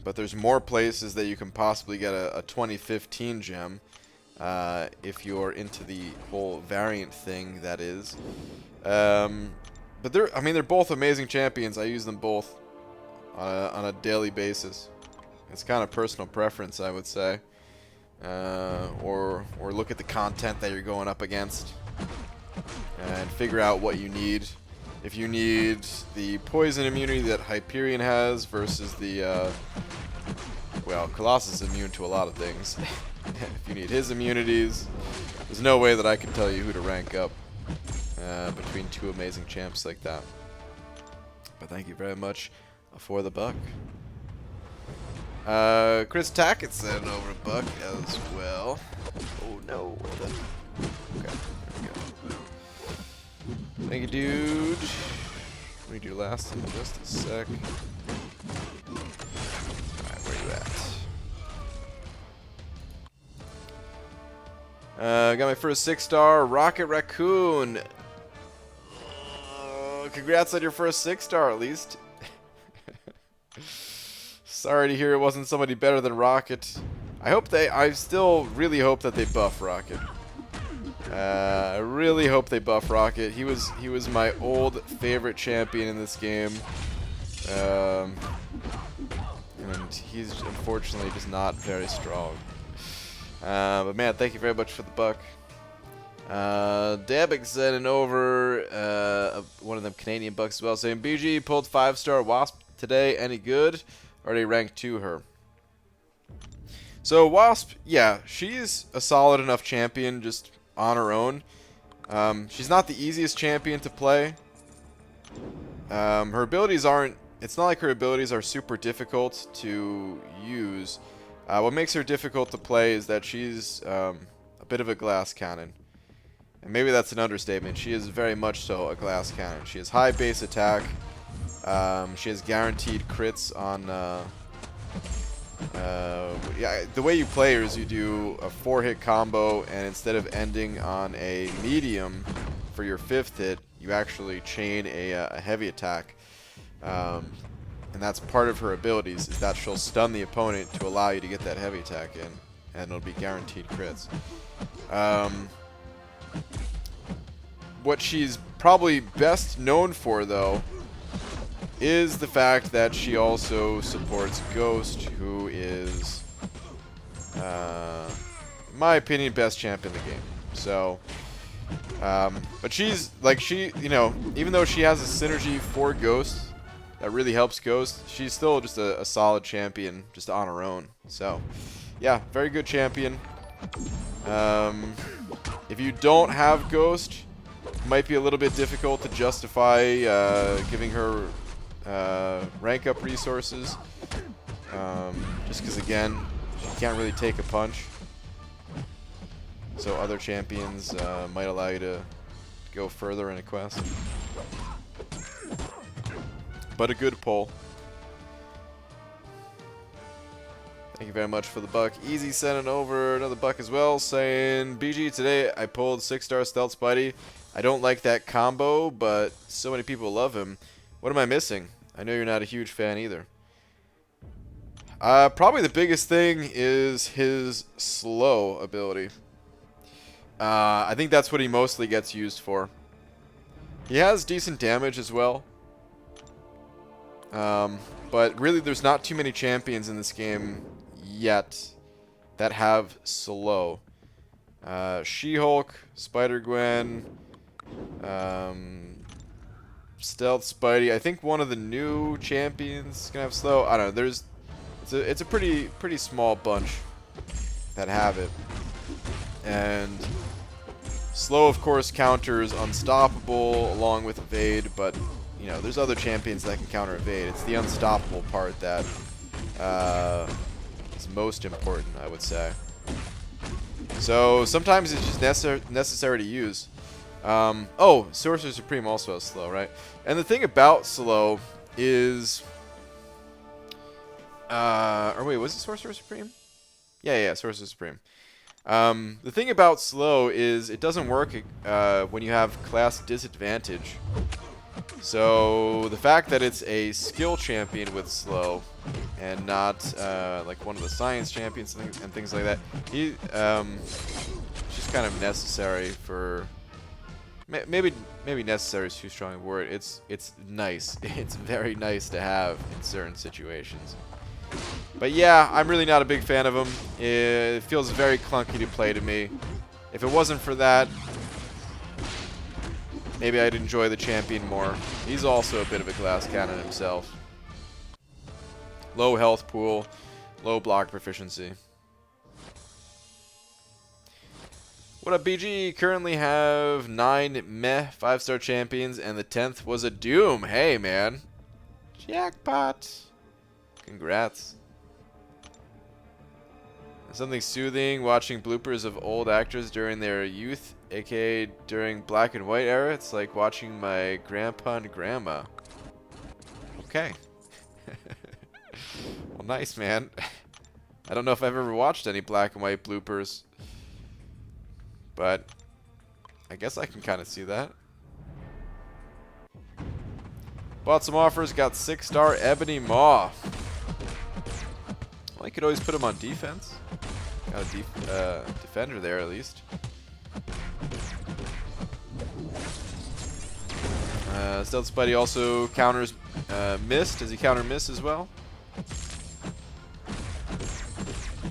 But there's more places that you can possibly get a 2015 gem if you're into the whole variant thing, that is. But they're both amazing champions. I use them both on a daily basis. It's kind of personal preference, I would say. Or look at the content that you're going up against and figure out what you need. If you need the poison immunity that Hyperion has versus the, well, Colossus is immune to a lot of things. If you need his immunities, there's no way that I can tell you who to rank up between two amazing champs like that. But thank you very much for the buck. Chris Tackett sent over a buck as well. Oh no. Okay, there we go. Thank you, dude. Read your last in just a sec. Alright, where you at? Got my first 6-star, Rocket Raccoon. Congrats on your first 6-star, at least. Sorry to hear it wasn't somebody better than Rocket. I still really hope that they buff Rocket. I really hope they buff Rocket. He was my old favorite champion in this game. And he's unfortunately just not very strong. But man, thank you very much for the buck. Dabik sending over one of them Canadian bucks as well, saying BG pulled 5-star Wasp today. Any good? Already ranked 2 her. So Wasp, yeah, she's a solid enough champion just on her own. She's not the easiest champion to play. Her abilities aren't... It's not like her abilities are super difficult to use. What makes her difficult to play is that she's a bit of a glass cannon. And maybe that's an understatement. She is very much so a glass cannon. She has high base attack. She has guaranteed crits on... yeah, the way you play her is you do a 4-hit combo, and instead of ending on a medium for your 5th hit, you actually chain a heavy attack. And that's part of her abilities, is that she'll stun the opponent to allow you to get that heavy attack in, and it'll be guaranteed crits. What she's probably best known for, though, is the fact that she also supports Ghost, who is, in my opinion, best champ in the game. So, but she's, like, you know, even though she has a synergy for Ghost that really helps Ghost, she's still just a solid champion just on her own. So, yeah, very good champion. If you don't have Ghost, it might be a little bit difficult to justify giving her rank up resources, just because, again, she can't really take a punch, so other champions might allow you to go further in a quest. But a good pull. Thank you very much for the buck. Easy sending over another buck as well, saying, BG, today I pulled 6-star Stealth Spidey. I don't like that combo, but so many people love him. What am I missing? I know you're not a huge fan either. Probably the biggest thing is his slow ability. I think that's what he mostly gets used for. He has decent damage as well. But really there's not too many champions in this game yet that have slow. She-Hulk, Spider-Gwen, Stealth Spidey. I think one of the new champions is gonna have slow. I don't know. It's a pretty small bunch that have it. And slow, of course, counters Unstoppable along with Evade, but you know, there's other champions that can counter Evade. It's the Unstoppable part that is most important, I would say. So sometimes it's just necessary to use. Oh, Sorcerer Supreme also has slow, right? And the thing about slow is... or wait, was it Sorcerer Supreme? Yeah, Sorcerer Supreme. The thing about slow is it doesn't work when you have class disadvantage. So the fact that it's a skill champion with slow and not like one of the science champions and things like that, it's just kind of necessary for... Maybe necessary is too strong a word. It's nice. It's very nice to have in certain situations. But yeah, I'm really not a big fan of him. It feels very clunky to play to me. If it wasn't for that, maybe I'd enjoy the champion more. He's also a bit of a glass cannon himself. Low health pool, low block proficiency. What up, BG? Currently have 9 meh 5-star champions, and the 10th was a Doom. Hey, man. Jackpot. Congrats. Something soothing watching bloopers of old actors during their youth, aka during black and white era. It's like watching my grandpa and grandma. Okay. Well, nice, man. I don't know if I've ever watched any black and white bloopers, but I guess I can kind of see that. Bought some offers, got 6-star Ebony Maw. Well, you could always put him on defense. Got a defender there at least. Stealth Spidey also counters mist. Does he counter miss as well?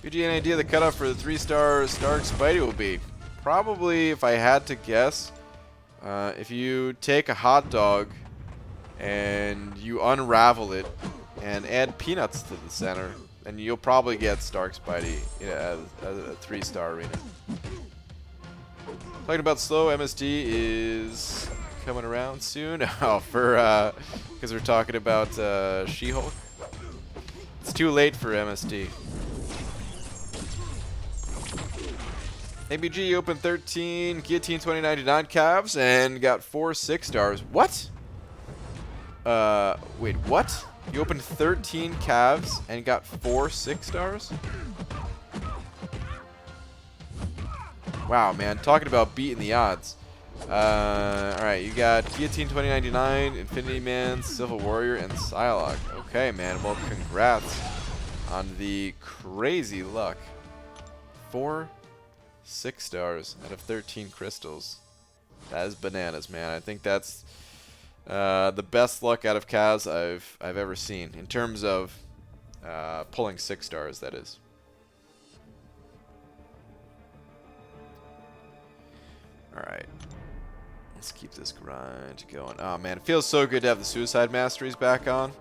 BG, any idea the cutoff for the 3-star Stark Spidey will be? Probably, if I had to guess, if you take a hot dog and you unravel it and add peanuts to the center, then you'll probably get Stark Spidey as a 3-star arena. Talking about slow, MSD is coming around soon. Oh, because we're talking about She-Hulk. It's too late for MSD. ABG opened 13 Guillotine 2099 calves and got 4 6-stars. What? Wait, what? You opened 13 calves and got 4 6-stars? Wow, man. Talking about beating the odds. Alright, you got Guillotine 2099, Infinity Man, Civil Warrior, and Psylocke. Okay, man. Well, congrats on the crazy luck. 4 6-stars out of 13 crystals. That is bananas, man. I think that's the best luck out of Cavs I've ever seen in terms of pulling 6-stars. That is. All right, let's keep this grind going. Oh man, it feels so good to have the Suicide Masteries back on.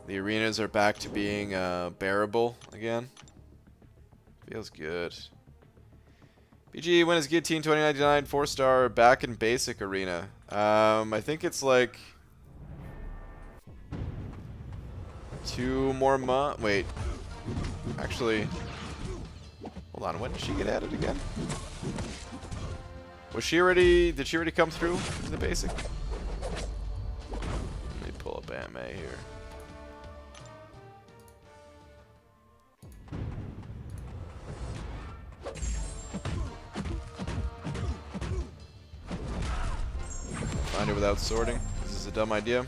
The arenas are back to being bearable again. Feels good. BG, when is Guillotine 2099 4-star back in basic arena? I think it's like 2 more months. Wait, actually, hold on. When did she get added again? Was she already? Did she already come through in the basic? Let me pull up AMA here. Find it without sorting. This is a dumb idea.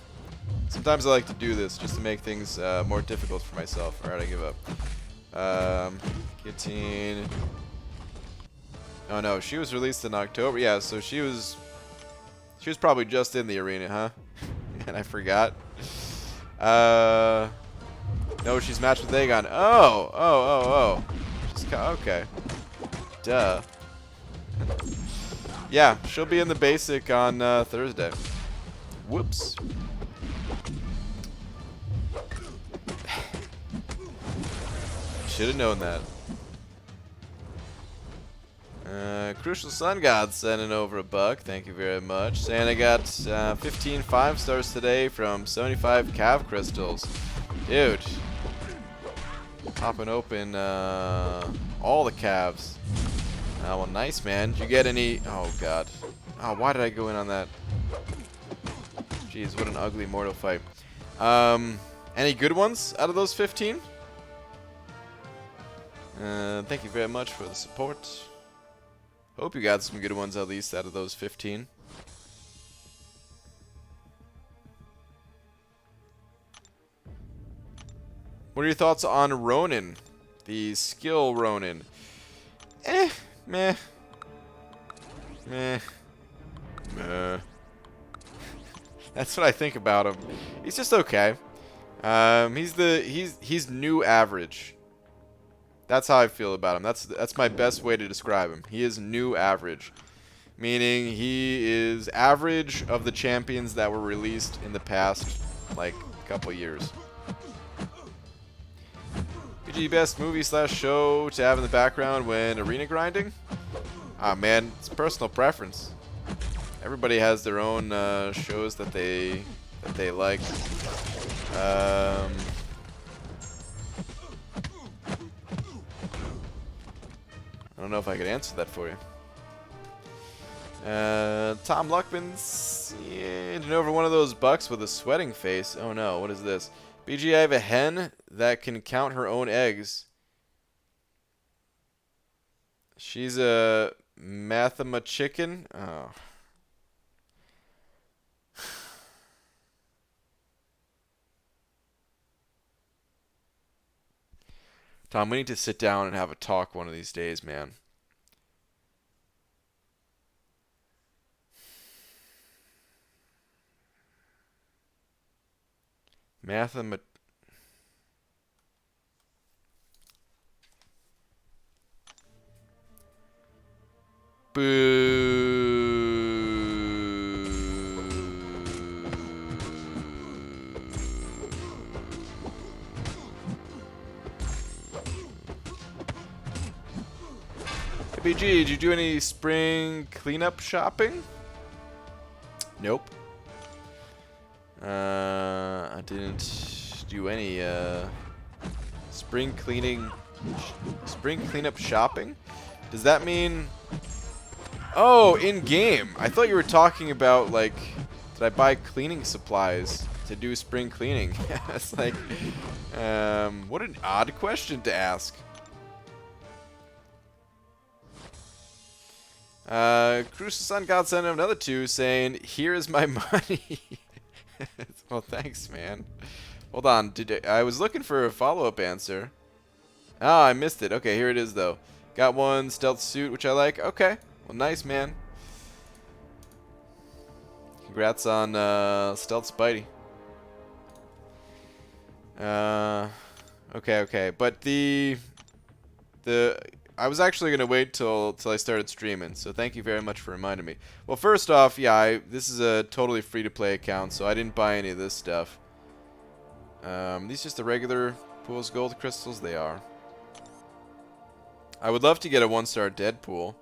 Sometimes I like to do this just to make things more difficult for myself. Alright, I give up. Guillotine. Oh no, she was released in October. Yeah, so she was probably just in the arena, huh? And I forgot. No, she's matched with Aegon. Oh. Okay. Duh. Yeah, she'll be in the basic on Thursday. Whoops. Should have known that. Crucial Sun God sending over $1. Thank you very much. Saying I got 15 5-stars today from 75 Cav crystals. Dude. Popping open all the Cavs. Well, nice, man. Did you get any... Oh, God. Oh, why did I go in on that? Jeez, what an ugly mortal fight. Any good ones out of those 15? Thank you very much for the support. Hope you got some good ones at least out of those 15. What are your thoughts on Ronin? The skill Ronin. Meh. That's what I think about him. He's just okay. He's new average. That's how I feel about him. That's my best way to describe him. He is new average, meaning he is average of the champions that were released in the past, like, couple years. PG, best movie/show to have in the background when arena grinding? Ah, man, it's personal preference. Everybody has their own shows that they like. don't know if I could answer that for you. Tom Luckman's handing over one of those bucks with a sweating face. Oh no, what is this? BG, I have a hen that can count her own eggs. She's a Mathema chicken. Oh. Tom, we need to sit down and have a talk one of these days, man. Mathema... Boo. Hey, BG, did you do any spring cleanup shopping? Nope. I didn't do any spring cleanup shopping. Does that mean? Oh, in game. I thought you were talking about like, did I buy cleaning supplies to do spring cleaning? It's like, what an odd question to ask. Crucial Sun God sent him another 2 saying, "Here is my money." Well, thanks, man. Hold on. I was looking for a follow-up answer. Oh, I missed it. Okay, here it is, though. Got one stealth suit, which I like. Okay. Well, nice, man. Congrats on stealth Spidey. Okay. But I was actually gonna wait till I started streaming, so thank you very much for reminding me. Well, first off, yeah, this is a totally free-to-play account, so I didn't buy any of this stuff. These just the regular Pool's Gold Crystals? They are. I would love to get a 1-star Deadpool.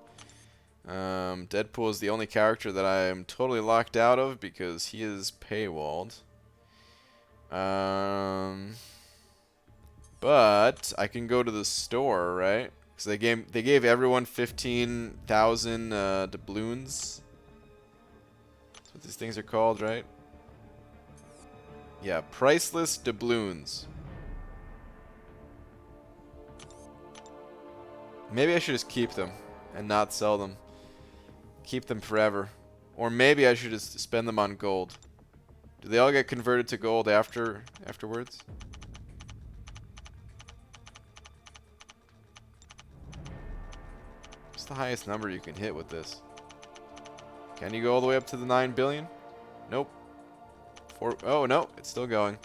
Deadpool is the only character that I am totally locked out of because he is paywalled. But I can go to the store, right? So they gave everyone 15,000 doubloons. That's what these things are called, right? Yeah, priceless doubloons. Maybe I should just keep them and not sell them. Keep them forever. Or maybe I should just spend them on gold. Do they all get converted to gold afterwards? What's the highest number you can hit with this? Can you go all the way up to the 9 billion? Nope. Oh, no. It's still going.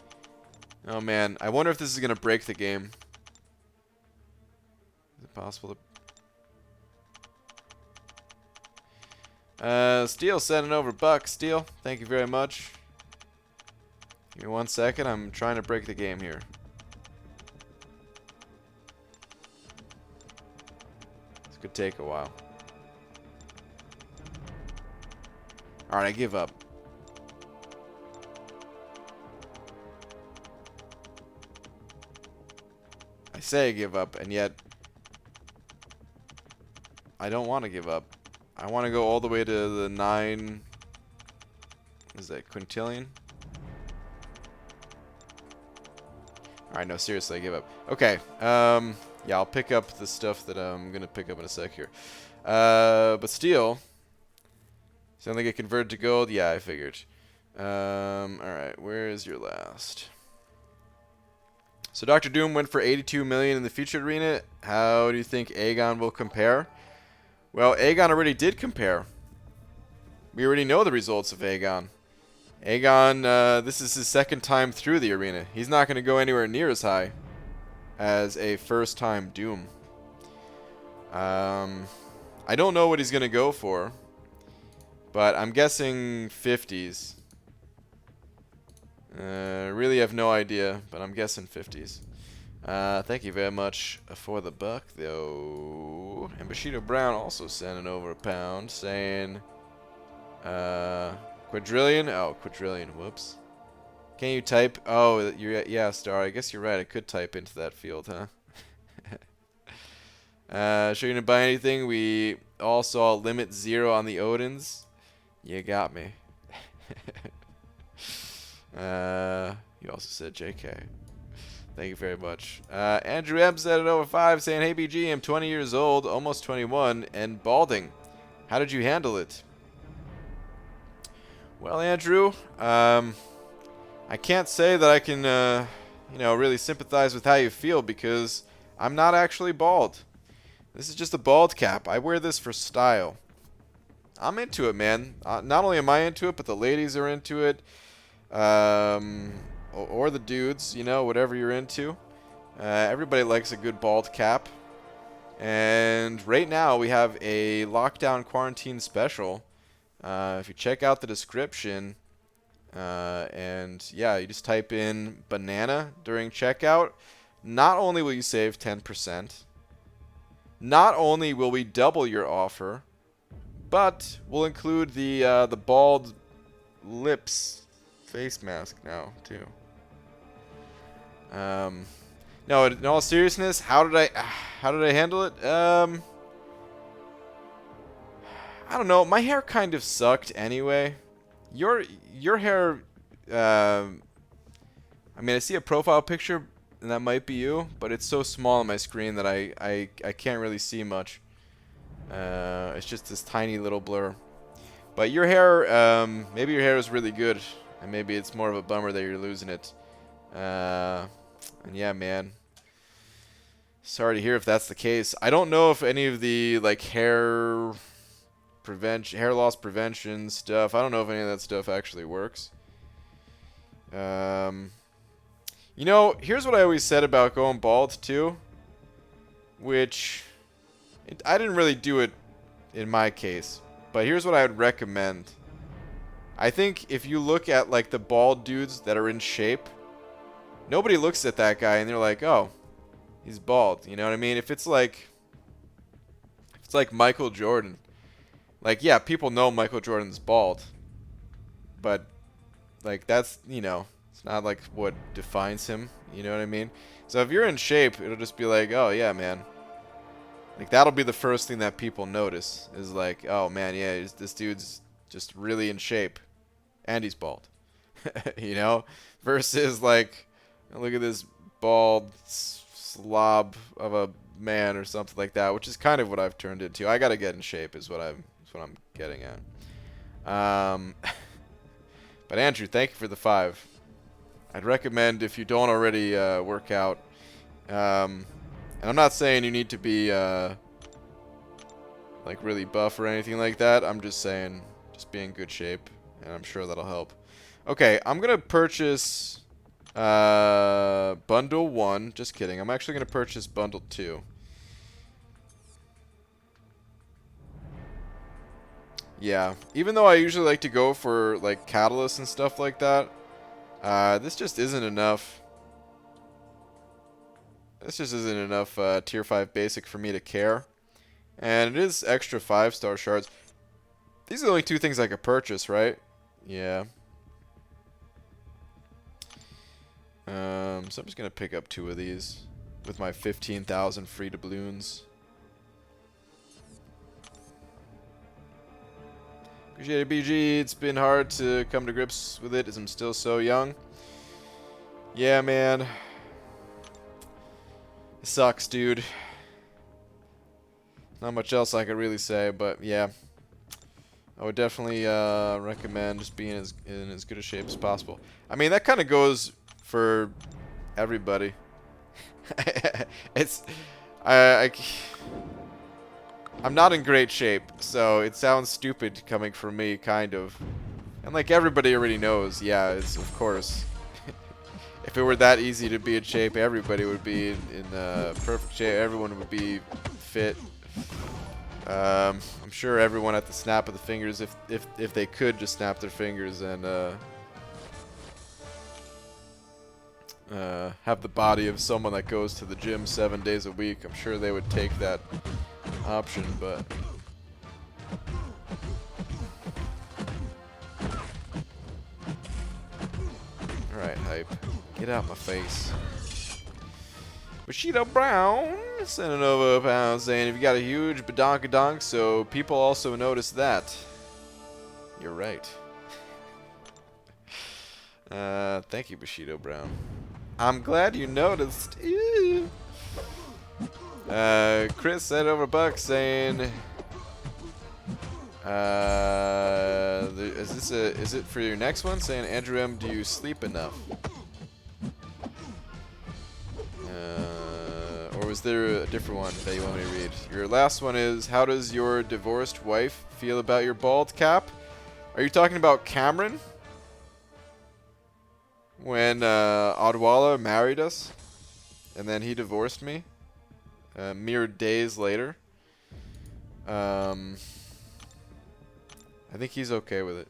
Oh, man. I wonder if this is going to break the game. Is it possible to... Steel sending over buck. Steel, thank you very much. Give me 1 second. I'm trying to break the game here. This could take a while. Alright, I give up. I say I give up, and yet I don't want to give up. I want to go all the way to the 9... What is that, quintillion? Alright, no, seriously, I give up. Okay, yeah, I'll pick up the stuff that I'm going to pick up in a sec here. But steel... Sound like it converted to gold? Yeah, I figured. Alright, where is your last? So Dr. Doom went for 82 million in the Featured Arena. How do you think Aegon will compare? Well, Aegon already did compare. We already know the results of Aegon. Aegon, this is his 2nd time through the arena. He's not going to go anywhere near as high as a first-time Doom. I don't know what he's going to go for, but I'm guessing 50s. Really have no idea, but I'm guessing 50s. Thank you very much for the buck, though. And Bushido Brown also sending over £1, saying, quadrillion? Oh, quadrillion. Whoops. Can you type? Oh, yeah, Star. I guess you're right. I could type into that field, huh? Sure you didn't buy anything? We all saw limit 0 on the Odins. You got me. You also said JK. Thank you very much. Andrew M said it over 5 saying, hey BG, I'm 20 years old, almost 21, and balding. How did you handle it? Well, Andrew, I can't say that I can, really sympathize with how you feel because I'm not actually bald. This is just a bald cap. I wear this for style. I'm into it, man. Not only am I into it, but the ladies are into it. Or the dudes, whatever you're into. Everybody likes a good bald cap. And right now we have a lockdown quarantine special. If you check out the description, and yeah, you just type in banana during checkout, not only will you save 10%, not only will we double your offer, but we'll include the bald lips face mask now too. No, in all seriousness, how did I handle it? I don't know. My hair kind of sucked anyway. Your hair. I mean, I see a profile picture, and that might be you, but it's so small on my screen that I can't really see much. It's just this tiny little blur. But your hair, maybe your hair is really good, and maybe it's more of a bummer that you're losing it. And yeah, man. Sorry to hear if that's the case. I don't know if any of the like hair loss prevention stuff, I don't know if any of that stuff actually works. Here's what I always said about going bald too, which I didn't really do it in my case, but here's what I would recommend. I think if you look at like the bald dudes that are in shape, nobody looks at that guy and they're like, oh, he's bald. You know what I mean? If it's like Michael Jordan, like, yeah, people know Michael Jordan's bald, but like that's, it's not like what defines him. You know what I mean? So if you're in shape, it'll just be like, oh yeah, man. Like that'll be the first thing that people notice is like, oh man, yeah, this dude's just really in shape, and he's bald. Versus like, look at this bald slob of a man or something like that, which is kind of what I've turned into. I gotta get in shape, is what I'm getting at. But Andrew, thank you for the 5. I'd recommend if you don't already work out. And I'm not saying you need to be like really buff or anything like that. I'm just saying just be in good shape, and I'm sure that'll help. Okay, I'm gonna purchase bundle 1. Just kidding. I'm actually gonna purchase bundle 2. Yeah, even though I usually like to go for like catalysts and stuff like that, this just isn't enough. This just isn't enough tier 5 basic for me to care. And it is extra 5-star shards. These are the only 2 things I could purchase, right? Yeah. So I'm just going to pick up 2 of these with my 15,000 free doubloons. Appreciate it, BG. It's been hard to come to grips with it as I'm still so young. Yeah, man. It sucks, dude. Not much else I could really say, but yeah. I would definitely recommend just being in as good a shape as possible. I mean, that kind of goes for everybody. I'm not in great shape, so it sounds stupid coming from me, kind of. And like everybody already knows, yeah, it's of course. If it were that easy to be in shape, everybody would be in perfect shape. Everyone would be fit. I'm sure everyone at the snap of the fingers, if they could just snap their fingers and have the body of someone that goes to the gym 7 days a week, I'm sure they would take that option, but alright, hype. Get out my face. Bushido Brown sending over a pound saying, if you got a huge badonkadonk, so people also notice that. You're right. Thank you, Bushido Brown. I'm glad you noticed. Ew. Chris sent over a buck saying, is it for your next one? Saying, Andrew M, do you sleep enough? Or was there a different one that you want me to read? Your last one is, how does your divorced wife feel about your bald cap? Are you talking about Cameron? When Odwalla married us, and then he divorced me, mere days later. I think he's okay with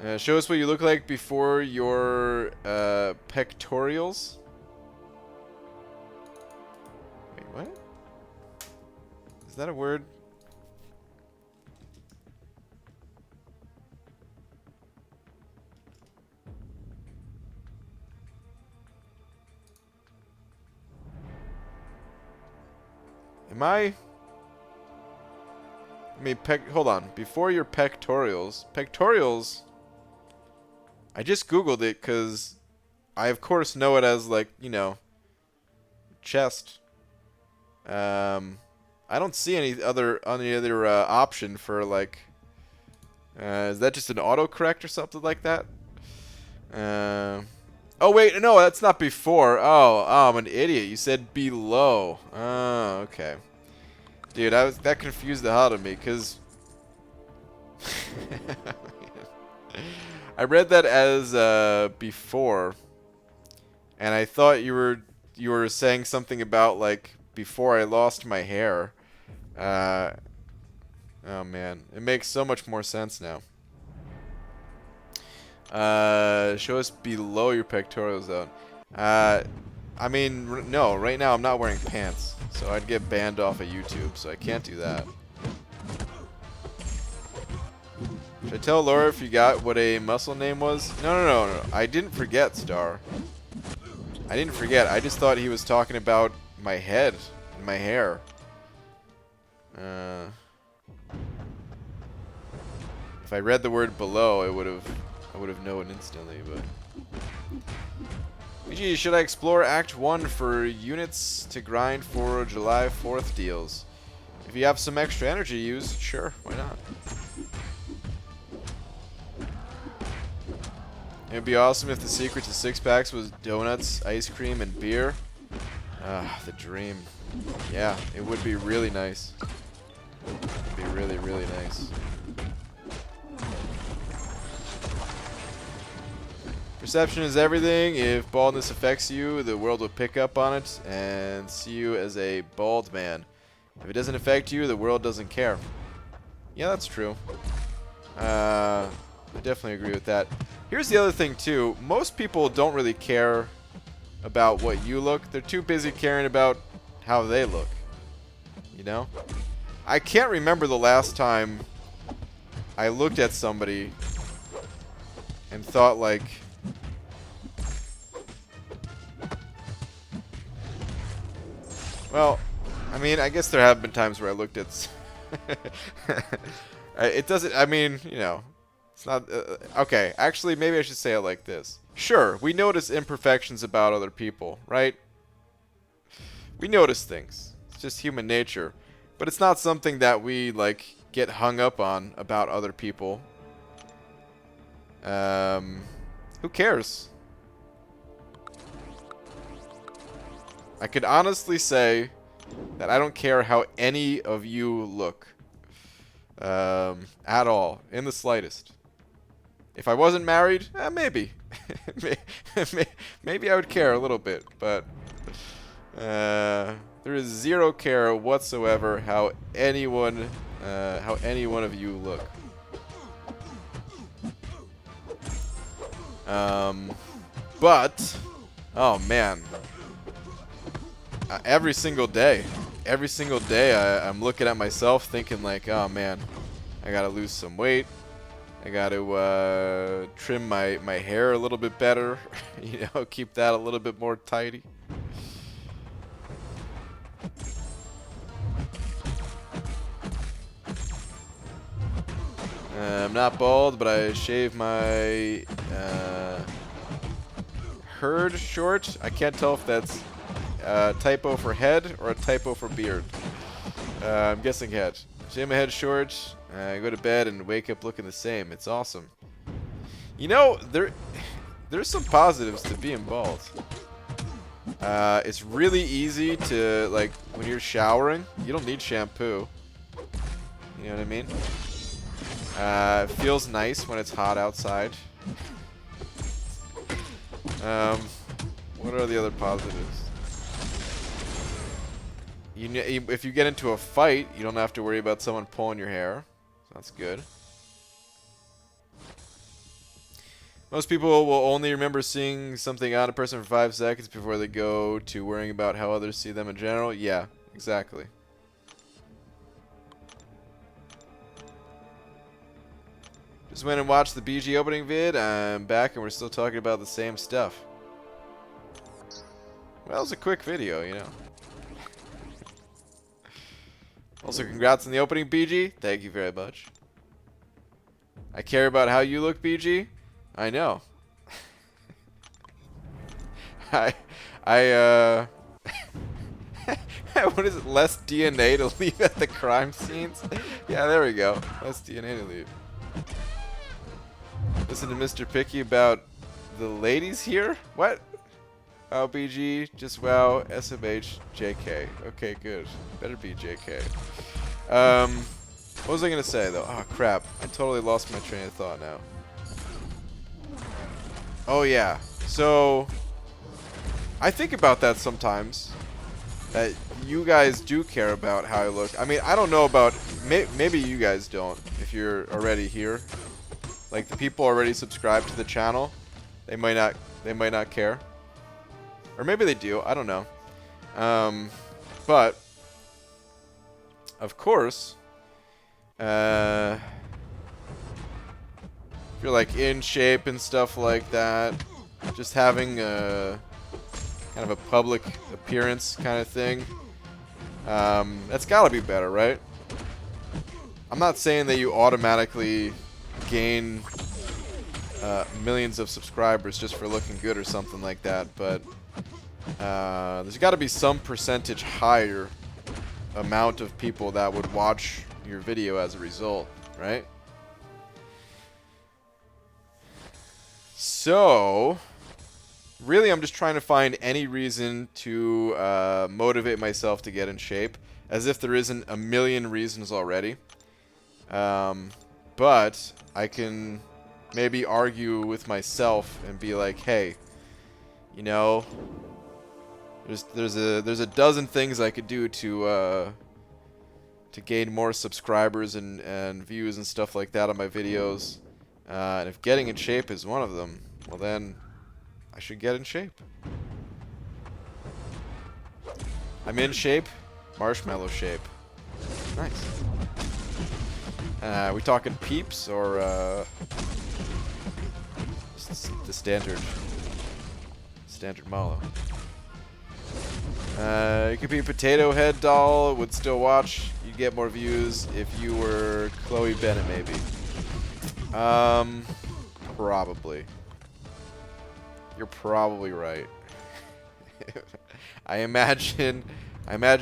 it. Show us what you look like before your pectorials. Wait, what? Is that a word? Am I mean, hold on. Before your pectorials. Pectorials. I just Googled it because I, of course, know it as, like, you know, chest. I don't see any other option for, like, is that just an autocorrect or something like that? Oh, wait, no, that's not before. Oh, I'm an idiot. You said below. Oh, okay. Dude, that confused the hell out of me, because I read that as before, and I thought you were saying something about, like, before I lost my hair. Oh man, it makes so much more sense now. Show us below your pectoral zone. I mean, no, right now I'm not wearing pants, so I'd get banned off of YouTube, so I can't do that. Should I tell Laura if you got what a muscle name was? No. I didn't forget, Star. I didn't forget. I just thought he was talking about my head and my hair. If I read the word below, I would have known instantly, but... BG, should I explore Act 1 for units to grind for July 4th deals? If you have some extra energy to use, sure, why not? It would be awesome if the secret to six-packs was donuts, ice cream, and beer. Ah, the dream. Yeah, it would be really nice. It would be really, really nice. Perception is everything. If baldness affects you, the world will pick up on it and see you as a bald man. If it doesn't affect you, the world doesn't care. Yeah, that's true. I definitely agree with that. Here's the other thing, too. Most people don't really care about what you look. They're too busy caring about how they look. You know? I can't remember the last time I looked at somebody and thought, like... Well, I mean, I guess there have been times where I looked at... It doesn't... I mean, you know... It's not... okay, actually, maybe I should say it like this. Sure, we notice imperfections about other people, right? We notice things. It's just human nature. But it's not something that we, like, get hung up on about other people. Who cares? I could honestly say that I don't care how any of you look. At all. In the slightest. If I wasn't married, maybe. Maybe I would care a little bit, but there is zero care whatsoever how any one of you look. But oh man, every single day I'm looking at myself thinking like, oh man, I gotta lose some weight. I got to trim my hair a little bit better. You know, keep that a little bit more tidy. I'm not bald, but I shave my herd short. I can't tell if that's a typo for head or a typo for beard. I'm guessing head. Shave my head short. I go to bed and wake up looking the same. It's awesome. You know, there's some positives to being bald. It's really easy to, like, when you're showering, you don't need shampoo. You know what I mean? It feels nice when it's hot outside. What are the other positives? If you get into a fight, you don't have to worry about someone pulling your hair. So that's good. Most people will only remember seeing something on a person for 5 seconds before they go to worrying about how others see them in general. Yeah, exactly. Just went and watched the BG opening vid. I'm back and we're still talking about the same stuff. Well, it was a quick video, you know. Also, congrats on the opening, BG. Thank you very much. I care about how you look, BG. I know. What is it? Less DNA to leave at the crime scenes? Yeah, there we go. Less DNA to leave. Listen to Mr. Picky about the ladies here? What? Oh, BG, just wow, SMH, JK. Okay, good. Better be JK. What was I gonna say though? Oh crap, I totally lost my train of thought now. Oh yeah, so I think about that sometimes. That you guys do care about how I look. I mean, I don't know about, maybe you guys don't if you're already here. Like the people already subscribed to the channel, they might not care. Or maybe they do, I don't know. But of course, if you're like in shape and stuff like that, just having a kind of a public appearance kind of thing, that's gotta be better, right? I'm not saying that you automatically gain millions of subscribers just for looking good or something like that, but there's got to be some percentage higher amount of people that would watch your video as a result, right? So, really I'm just trying to find any reason to motivate myself to get in shape, as if there isn't a million reasons already. But I can maybe argue with myself and be like, hey, you know, there's a dozen things I could do to gain more subscribers and views and stuff like that on my videos. And if getting in shape is one of them, well then I should get in shape. I'm in shape, marshmallow shape. Nice. We talking peeps or the standard mallow? You could be a potato head doll, would still watch. You'd get more views if you were Chloe Bennett, maybe. Probably. You're probably right. I imagine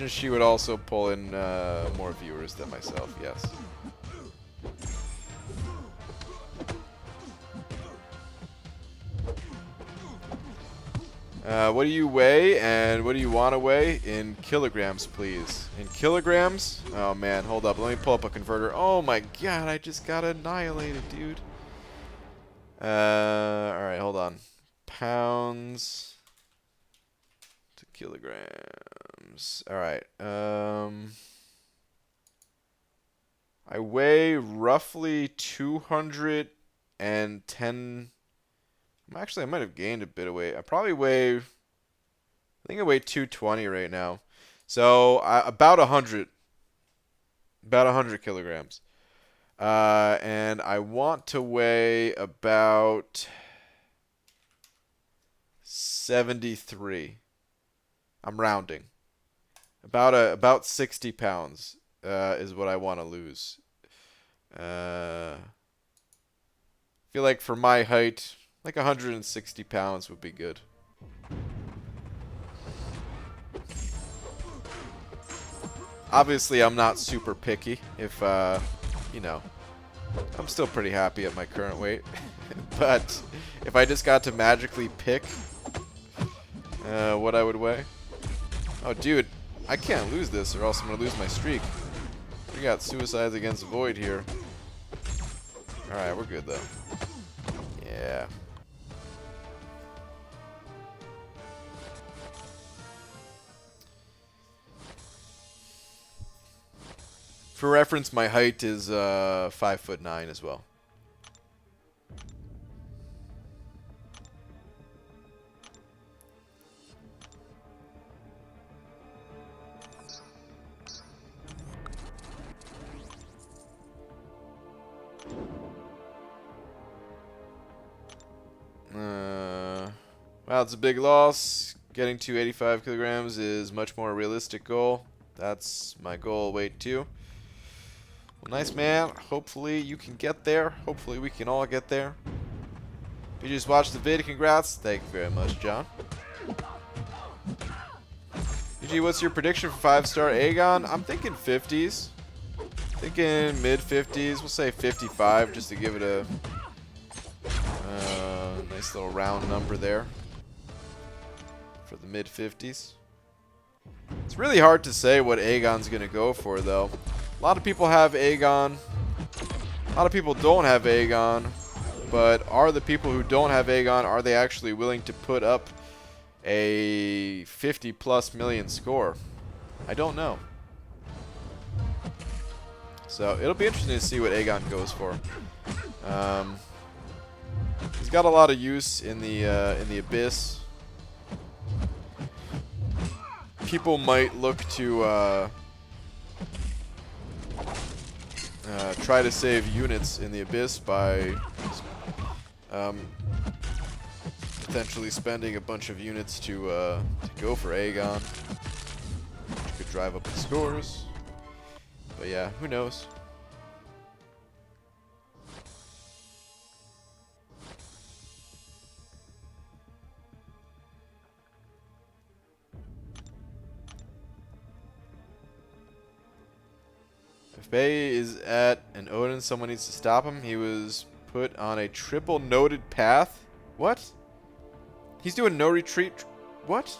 she would also pull in more viewers than myself. Yes. What do you weigh and what do you want to weigh in kilograms, please? In kilograms? Oh man, hold up. Let me pull up a converter. Oh my god, I just got annihilated, dude. Alright, hold on. Pounds to kilograms. Alright. I weigh roughly 210. Actually, I might have gained a bit of weight. I think I weigh 220 right now. So, about 100. About 100 kilograms. And I want to weigh about 73. I'm rounding. About 60 pounds is what I want to lose. Feel like for my height, like 160 pounds would be good. Obviously, I'm not super picky. If, you know, I'm still pretty happy at my current weight. But if I just got to magically pick what I would weigh. Oh, dude, I can't lose this or else I'm going to lose my streak. We got suicides against Void here. Alright, we're good, though. Yeah. For reference, my height is 5'9" as well. Wow, it's a big loss. Getting to 85 kilograms is much more realistic goal. That's my goal weight too. Well, nice, man. Hopefully you can get there. Hopefully we can all get there. If you just watched the vid, congrats. Thank you very much, John. GG, what's your prediction for 5-star Aegon? I'm thinking 50s. Thinking mid-50s. We'll say 55 just to give it a nice little round number there for the mid-50s. It's really hard to say what Aegon's going to go for, though. A lot of people have Aegon. A lot of people don't have Aegon. But are the people who don't have Aegon, are they actually willing to put up a 50+ million score? I don't know. So it'll be interesting to see what Aegon goes for. He's got a lot of use in the Abyss. People might look to try to save units in the Abyss by potentially spending a bunch of units to go for Aegon, which could drive up the scores. But yeah, who knows? If Bane is at an Odin, someone needs to stop him. He was put on a triple noted path. What? He's doing no retreat. What?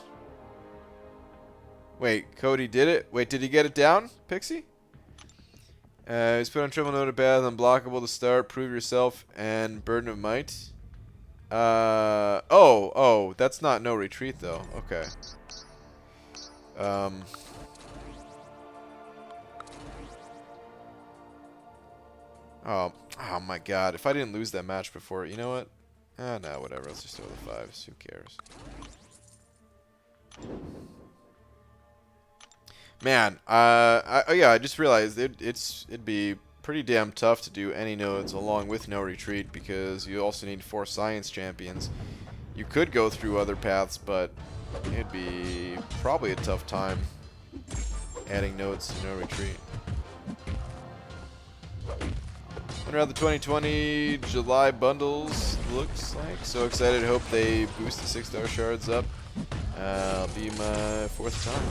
Wait, Cody did it? Wait, did he get it down, Pixie? He's put on triple noted path, unblockable to start, prove yourself, and burden of might. Oh, that's not no retreat though. Okay. Oh my god. If I didn't lose that match before, you know what? No, whatever. Let's just throw the 5s. Who cares? Man, yeah, I just realized it'd be pretty damn tough to do any nodes along with no retreat because you also need 4 science champions. You could go through other paths, but it'd be probably a tough time adding nodes to no retreat. Around the 2020 July bundles, looks like. So excited. Hope they boost the 6-star shards up. I'll be my 4th time.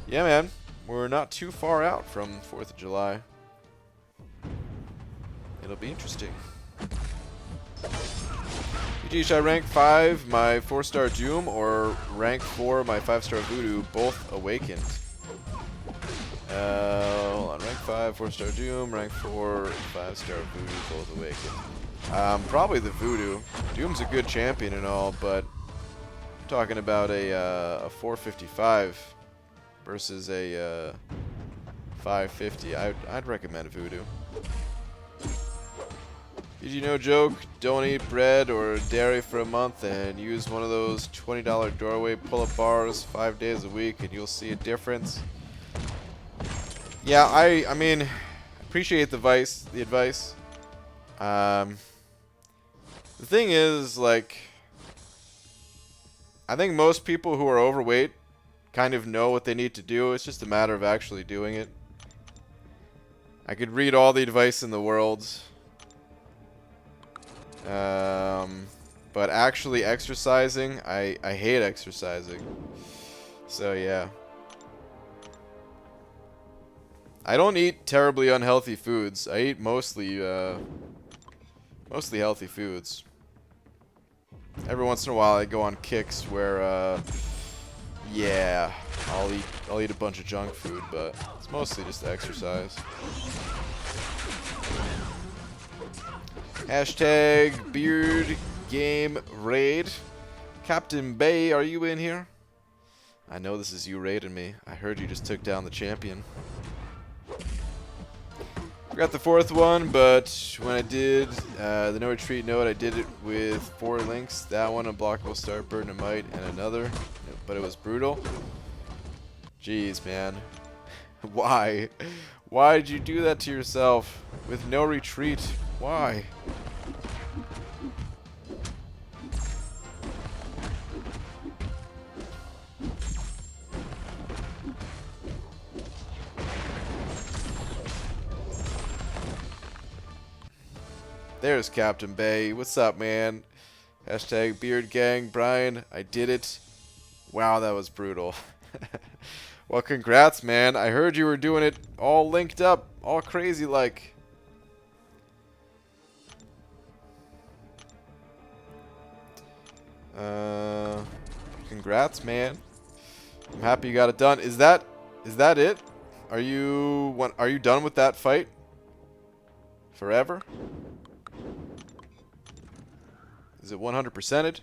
Yeah, man. We're not too far out from 4th of July. It'll be interesting. GG, should I rank 5 my 4-star Doom or rank 4 my 5-star Voodoo, both awakened? Hold on, rank 5, 4-star Doom, rank 4, 5-star Voodoo, both awakened. Probably the Voodoo. Doom's a good champion and all, but I'm talking about a 455 versus a 550. I'd recommend Voodoo. Did you know, joke? Don't eat bread or dairy for a month and use one of those $20 doorway pull-up bars 5 days a week and you'll see a difference. Yeah, I mean, Appreciate the advice. The thing is, like, I think most people who are overweight kind of know what they need to do. It's just a matter of actually doing it. I could read all the advice in the world. But actually exercising, I hate exercising. So yeah. I don't eat terribly unhealthy foods. I eat mostly healthy foods. Every once in a while I go on kicks where yeah, I'll eat a bunch of junk food, but it's mostly just exercise. Hashtag beard game raid. Captain Bay, are you in here? I know this is you raiding me. I heard you just took down the champion. Forgot the fourth one, but when I did the no retreat node, I did it with 4 links. That one, unblockable start, burden of might, and another. But it was brutal. Jeez, man. Why? Why did you do that to yourself? With no retreat? Why? There's Captain Bay. What's up, man? Hashtag beard gang. Brian, I did it. Wow, that was brutal. Well, congrats, man. I heard you were doing it all linked up. All crazy like. Congrats, man. I'm happy you got it done. Is that it? Are you done with that fight? Forever? Is it 100%ed?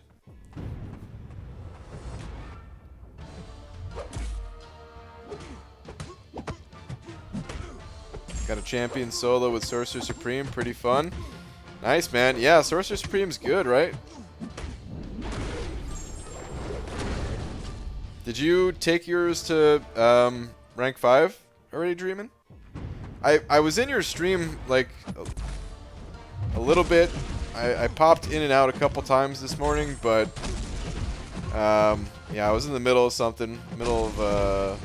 Got a champion solo with Sorcerer Supreme. Pretty fun. Nice, man. Yeah, Sorcerer Supreme's good, right? Did you take yours to rank 5 already, Dreamin'? I was in your stream, like, a little bit. I popped in and out a couple times this morning, but yeah, I was in the middle of something, middle of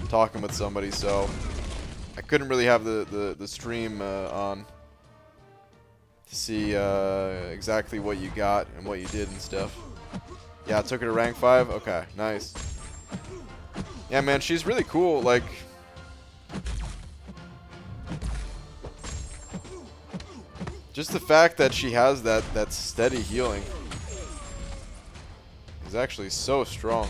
talking with somebody, so I couldn't really have the stream on to see exactly what you got and what you did and stuff. Yeah, I took her to rank 5. Okay, nice. Yeah, man, she's really cool. Like, just the fact that she has that steady healing is actually so strong.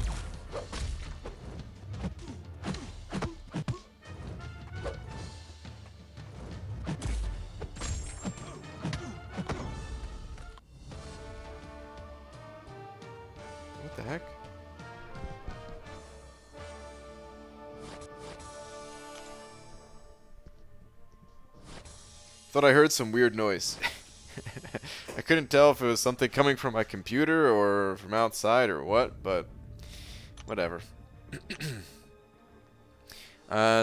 What the heck? Thought I heard some weird noise. I couldn't tell if it was something coming from my computer or from outside or what, but whatever.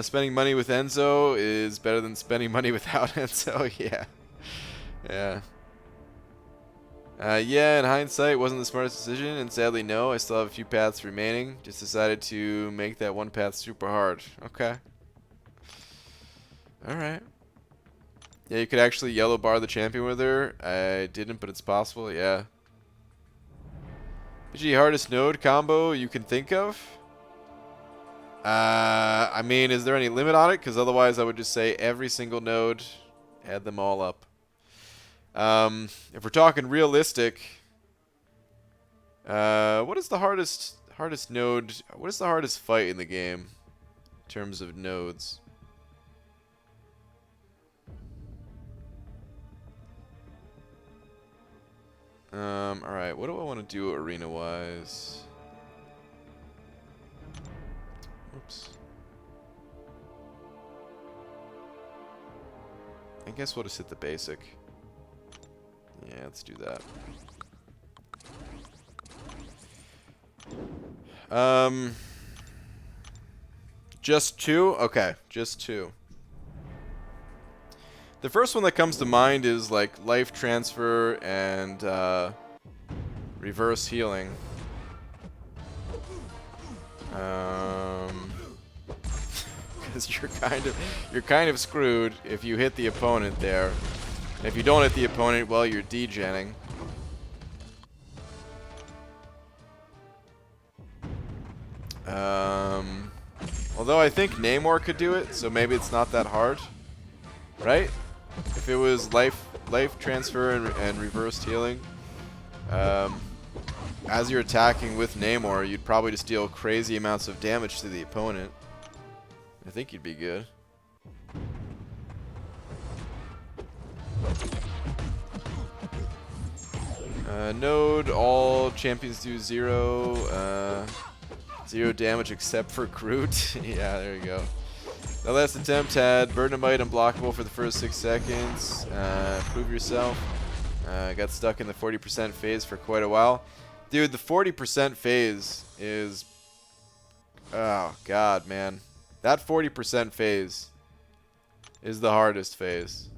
Spending money with Enzo is better than spending money without Enzo. Yeah. Yeah. Yeah, in hindsight, wasn't the smartest decision, and sadly, no. I still have a few paths remaining. Just decided to make that one path super hard. Okay. Alright. Yeah, you could actually yellow bar the champion with her. I didn't, but it's possible, yeah. PG hardest node combo you can think of? I mean, is there any limit on it? Because otherwise I would just say every single node, add them all up. If we're talking realistic, what is the hardest node? What is the hardest fight in the game in terms of nodes? Alright, what do I want to do arena-wise? Oops. I guess we'll just hit the basic. Yeah, let's do that. Just 2? Okay, just 2. The first one that comes to mind is like life transfer and reverse healing. Because you're kind of screwed if you hit the opponent there. And if you don't hit the opponent, well, you're degenning. Although I think Namor could do it, so maybe it's not that hard, right? If it was life transfer and reversed healing, as you're attacking with Namor, you'd probably just deal crazy amounts of damage to the opponent. I think you'd be good. Node, all champions do 0 damage except for Groot. Yeah, there you go. The last attempt had Burden of Might unblockable for the first 6 seconds. Prove yourself. Got stuck in the 40% phase for quite a while. Dude, the 40% phase is... Oh, God, man. That 40% phase is the hardest phase.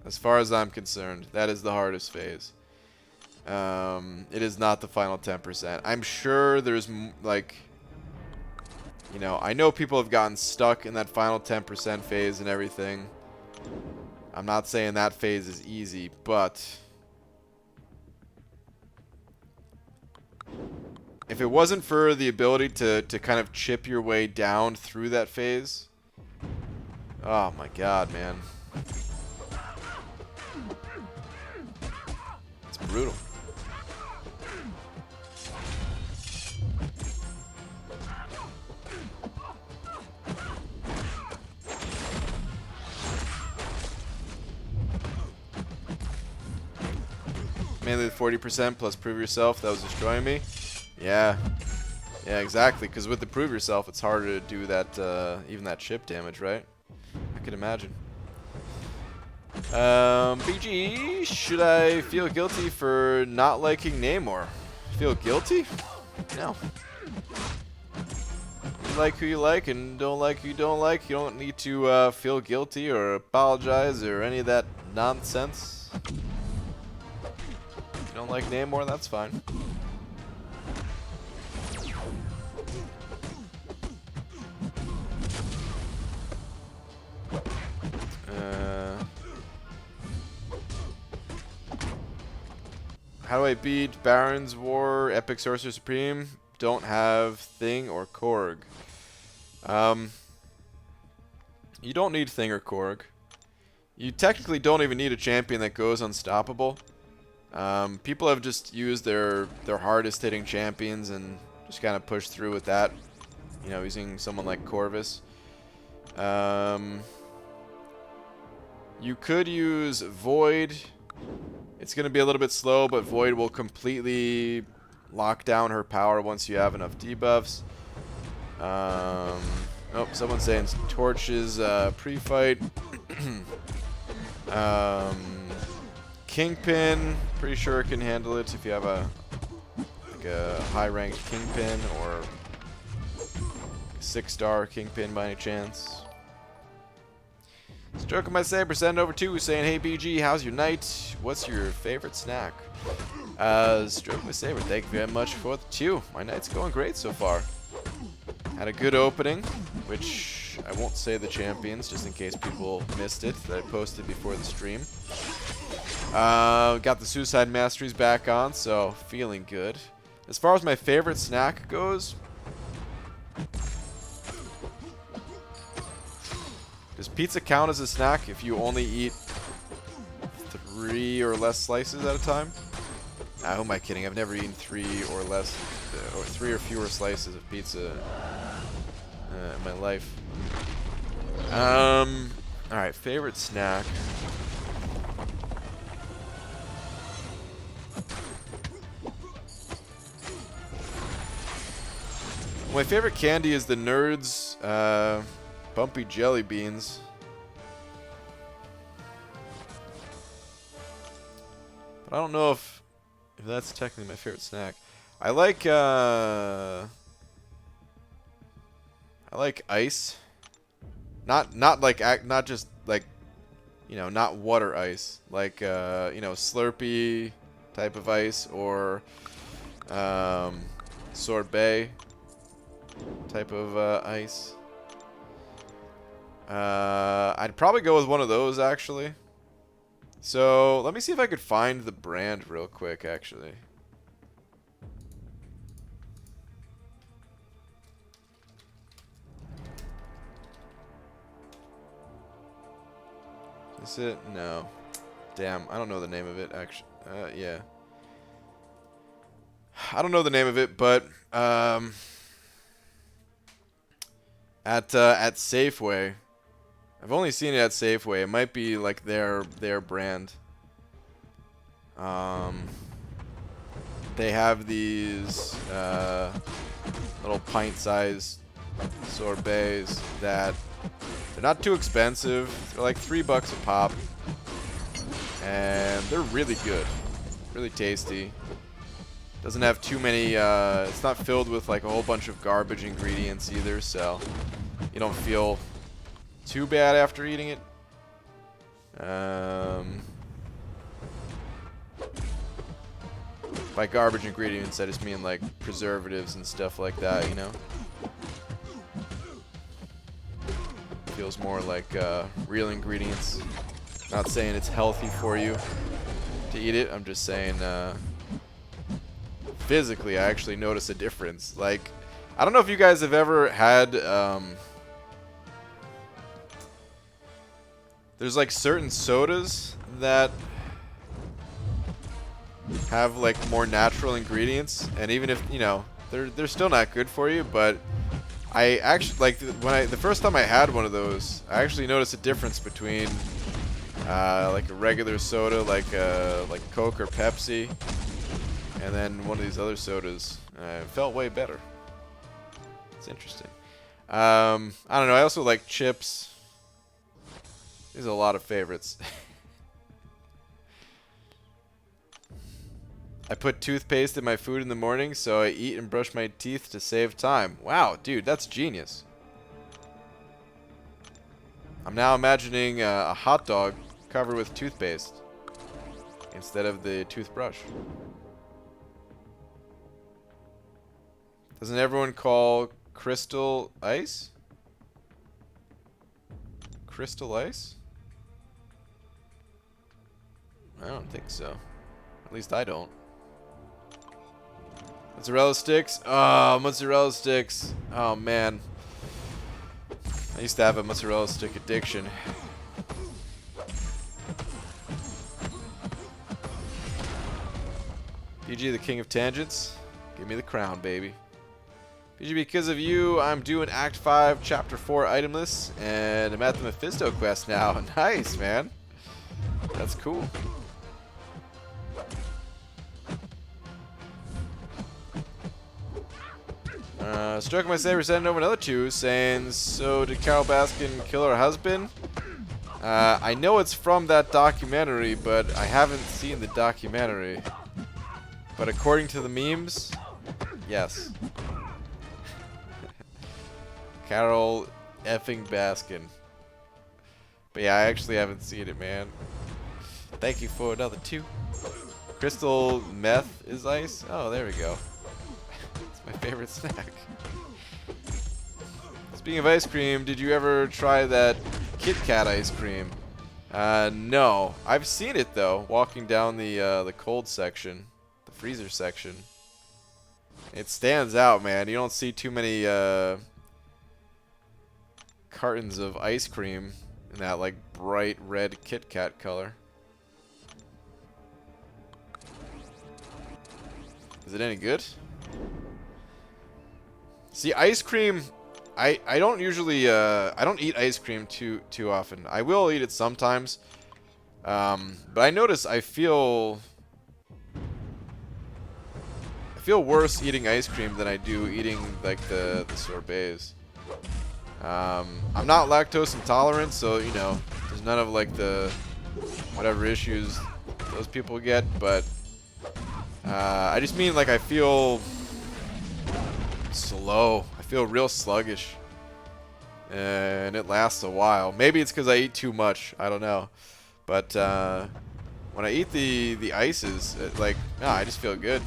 As far as I'm concerned, that is the hardest phase. It is not the final 10%. I'm sure there's, like... You know, I know people have gotten stuck in that final 10% phase and everything. I'm not saying that phase is easy, but... If it wasn't for the ability to kind of chip your way down through that phase... Oh my god, man. It's brutal. Mainly the 40% plus prove yourself, that was destroying me. Yeah. Yeah, exactly, because with the prove yourself, it's harder to do that, even that chip damage, right? I can imagine. BG, should I feel guilty for not liking Namor? Feel guilty? No. You like who you like and don't like who you don't like. You don't need to feel guilty or apologize or any of that nonsense. If you don't like Namor, that's fine. How do I beat Baron's War, Epic Sorcerer Supreme? Don't have Thing or Korg. You don't need Thing or Korg. You technically don't even need a champion that goes unstoppable. People have just used their hardest hitting champions and just kind of pushed through with that. You know, using someone like Corvus. You could use Void. It's going to be a little bit slow, but Void will completely lock down her power once you have enough debuffs. Oh, someone's saying Torch is pre-fight. Kingpin, pretty sure it can handle it if you have a high-ranked Kingpin or 6-star Kingpin by any chance. Stroking my saber, send over 2 saying, hey BG, how's your night? What's your favorite snack? Stroke my saber, thank you very much for the 2. My night's going great so far. Had a good opening, which I won't say the champions, just in case people missed it, that I posted before the stream. Got the Suicide Masteries back on, so feeling good. As far as my favorite snack goes... Does pizza count as a snack if you only eat 3 or less slices at a time? Who am I kidding? I've never eaten 3 or less, or 3 or fewer slices of pizza in my life. Alright, favorite snack. My favorite candy is the Nerds, Bumpy Jelly Beans. But I don't know if that's technically my favorite snack. I like ice. Not just like you know, not water ice, like you know, Slurpee type of ice, or sorbet type of ice. I'd probably go with one of those, actually. So let me see if I could find the brand real quick, actually. Is it? No. Damn, I don't know the name of it, actually. Yeah. I don't know the name of it, but at Safeway, I've only seen it at Safeway. It might be like their brand. They have these little pint-sized sorbets that they're not too expensive. They're like $3 a pop, and they're really good, really tasty. Doesn't have too many. It's not filled with like a whole bunch of garbage ingredients either, so you don't feel too bad after eating it. By garbage ingredients, I just mean like preservatives and stuff like that, you know? Feels more like real ingredients. Not saying it's healthy for you to eat it, I'm just saying physically I actually notice a difference. Like, I don't know if you guys have ever had there's like certain sodas that have like more natural ingredients, and even if, you know, they're still not good for you, but I actually like the first time I had one of those, I actually noticed a difference between like a regular soda, like Coke or Pepsi, and then one of these other sodas. It felt way better. It's interesting. I don't know. I also like chips. There's a lot of favorites. I put toothpaste in my food in the morning, so I eat and brush my teeth to save time. Wow, dude, that's genius. I'm now imagining a hot dog covered with toothpaste instead of the toothbrush. Doesn't everyone call Crystal Ice? Crystal Ice? I don't think so. At least I don't. Mozzarella sticks? Oh, mozzarella sticks. Oh, man. I used to have a mozzarella stick addiction. PG, the king of tangents. Give me the crown, baby. PG, because of you, I'm doing Act 5, Chapter 4 itemless, and I'm at the Mephisto quest now. Nice, man. That's cool. Struck my saber, sending over another 2, saying, so did Carol Baskin kill her husband? I know it's from that documentary, but I haven't seen the documentary. But according to the memes, yes. Carol effing Baskin. But yeah, I actually haven't seen it, man. Thank you for another 2. Crystal meth is ice? Oh, there we go. It's my favorite snack. Speaking of ice cream, did you ever try that Kit Kat ice cream? No. I've seen it, though, walking down the cold section. The freezer section. It stands out, man. You don't see too many cartons of ice cream in that like bright red Kit Kat color. Is it any good? See, ice cream, I don't usually I don't eat ice cream too often. I will eat it sometimes. But I notice I feel worse eating ice cream than I do eating like the sorbets. I'm not lactose intolerant, so you know, there's none of like the whatever issues those people get, but I just mean like I feel slow. I feel real sluggish, and it lasts a while. Maybe it's because I eat too much. I don't know. But when I eat the ices, like, I just feel good.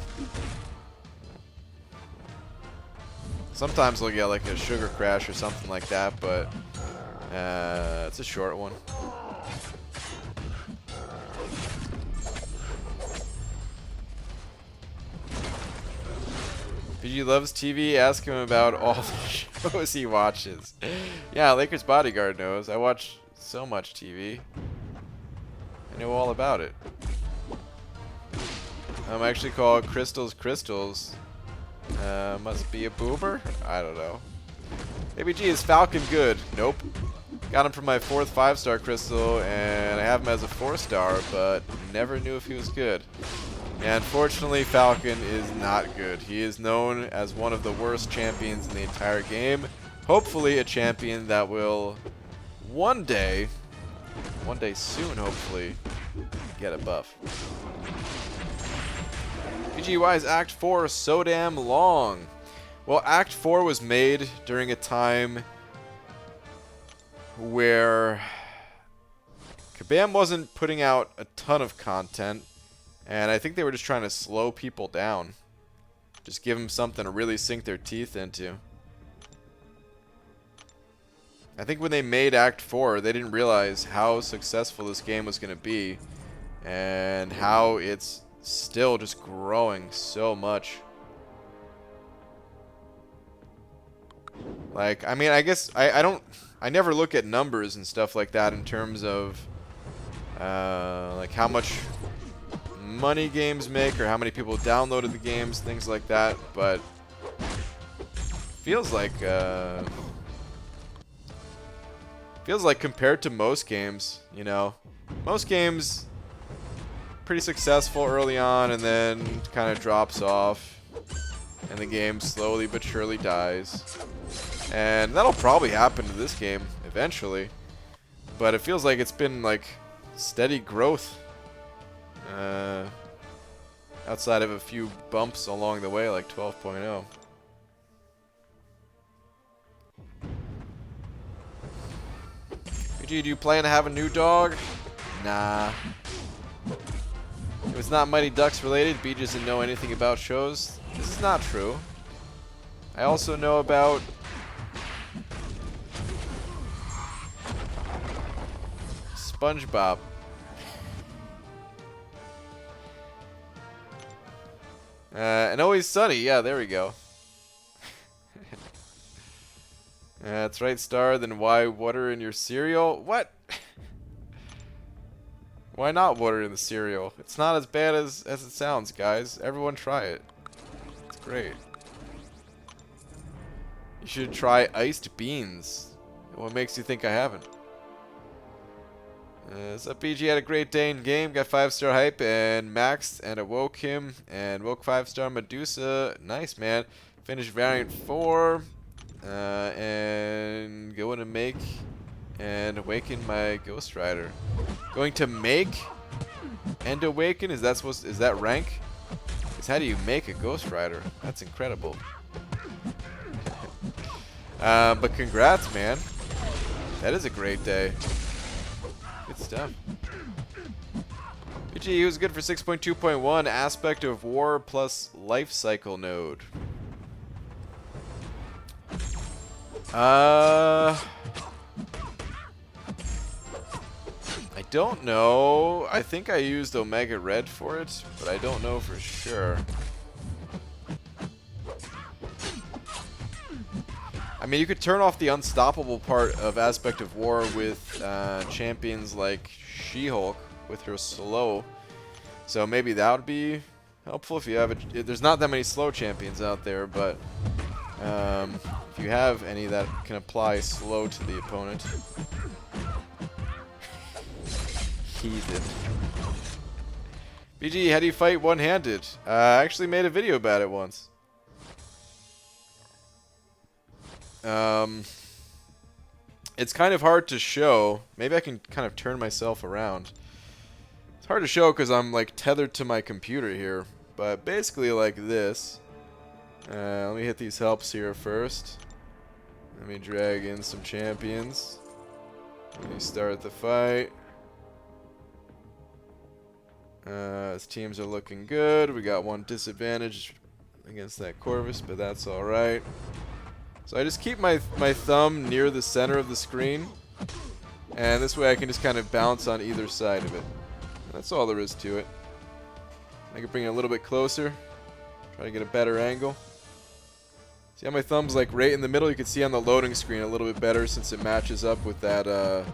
Sometimes I'll get like a sugar crash or something like that, but it's a short one. BG loves TV. Ask him about all the shows he watches. Yeah, Lakers Bodyguard knows. I watch so much TV. I know all about it. I'm actually called Crystals Crystals. Must be a boomer? I don't know. ABG, is Falcon good? Nope. Got him from my 4th 5-star crystal, and I have him as a 4-star, but never knew if he was good. And unfortunately, Falcon is not good. He is known as one of the worst champions in the entire game. Hopefully a champion that will one day soon, hopefully, get a buff. BG, why is Act 4 so damn long? Well, Act 4 was made during a time where Kabam wasn't putting out a ton of content, and I think they were just trying to slow people down. Just give them something to really sink their teeth into. I think when they made Act 4, they didn't realize how successful this game was going to be, and how it's still just growing so much. Like, I mean, I guess I never look at numbers and stuff like that in terms of like how much money games make or how many people downloaded the games, things like that, but feels like compared to most games, you know, most games pretty successful early on and then kind of drops off and the game slowly but surely dies. And that'll probably happen to this game eventually, but it feels like it's been like steady growth outside of a few bumps along the way, like 12.0. BG, do you plan to have a new dog? Nah. If it's not Mighty Ducks related, BG doesn't know anything about shows. This is not true. I also know about SpongeBob. And Always Sunny. Yeah, there we go. That's right, Star. Then why water in your cereal? What? Why not water in the cereal? It's not as bad as it sounds, guys. Everyone try it. It's great. You should try iced beans. What makes you think I haven't? What's up, BG? Had a great day in game. Got 5-star hype and maxed and awoke him. And woke 5-star Medusa. Nice, man. Finished Variant 4. And going to make and awaken my Ghost Rider. Going to make and awaken? Is that rank? Because how do you make a Ghost Rider? That's incredible. But congrats, man. That is a great day. Good stuff. BG was good for 6.2.1 aspect of war plus life cycle node. I don't know. I think I used Omega Red for it, but I don't know for sure. I mean, you could turn off the unstoppable part of Aspect of War with champions like She-Hulk with her slow. So maybe that would be helpful if you have there's not that many slow champions out there, but if you have any that can apply slow to the opponent. Heathen. BG, how do you fight one-handed? I actually made a video about it once. It's kind of hard to show. Maybe I can kind of turn myself around. It's hard to show because I'm like tethered to my computer here. But basically like this. Let me hit these helps here first. Let me drag in some champions. Let me start the fight. His teams are looking good. We got one disadvantage against that Corvus, but that's alright. So I just keep my thumb near the center of the screen, and this way I can just kind of bounce on either side of it. And that's all there is to it. I can bring it a little bit closer, try to get a better angle. See how my thumb's like right in the middle? You can see on the loading screen a little bit better since it matches up with that the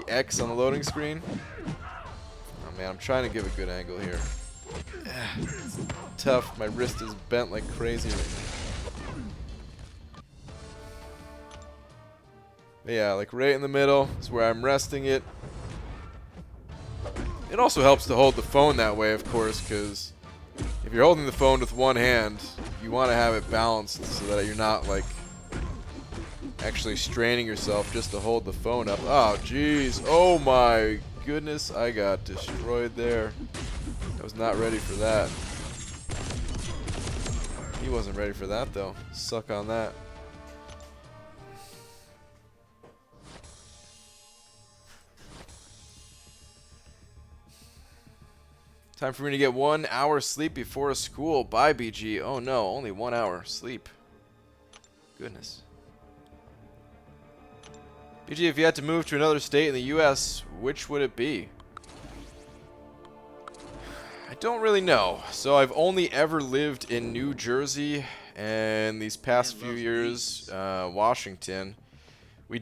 X on the loading screen. Oh man, I'm trying to give a good angle here. It's tough. My wrist is bent like crazy right now. But yeah, like right in the middle is where I'm resting it. It also helps to hold the phone that way, of course, because if you're holding the phone with one hand, you want to have it balanced so that you're not like actually straining yourself just to hold the phone up. Oh, jeez. Oh my goodness, I got destroyed there. I was not ready for that. He wasn't ready for that, though. Suck on that. Time for me to get 1 hour sleep before school. Bye, BG. Oh no, only 1 hour sleep. Goodness. BG, if you had to move to another state in the US, which would it be? I don't really know. So I've only ever lived in New Jersey and these past few years, Washington. We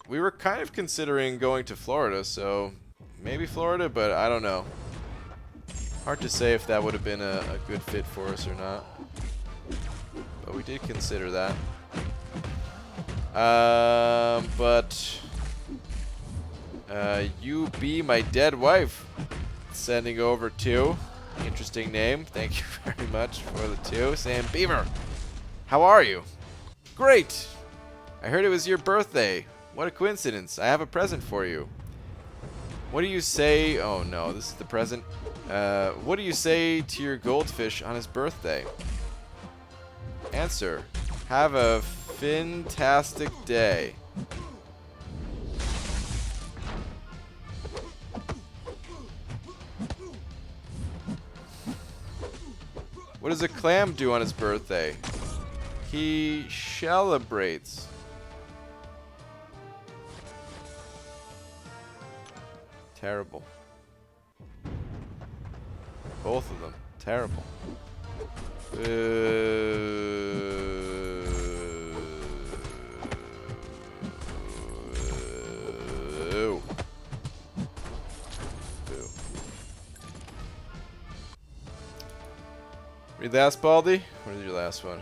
were kind of considering going to Florida, so maybe Florida, but I don't know. Hard to say if that would have been a good fit for us or not. But we did consider that. You be my dead wife. Sending over 2. Interesting name. Thank you very much for the 2. Sam Beaver. How are you? Great. I heard it was your birthday. What a coincidence. I have a present for you. What do you say? Oh no, this is the present. What do you say to your goldfish on his birthday? Answer. Have a fantastic day. What does a clam do on his birthday? He celebrates. Terrible. Both of them. Terrible. Boo. Boo. Read last, Baldy? What is your last one?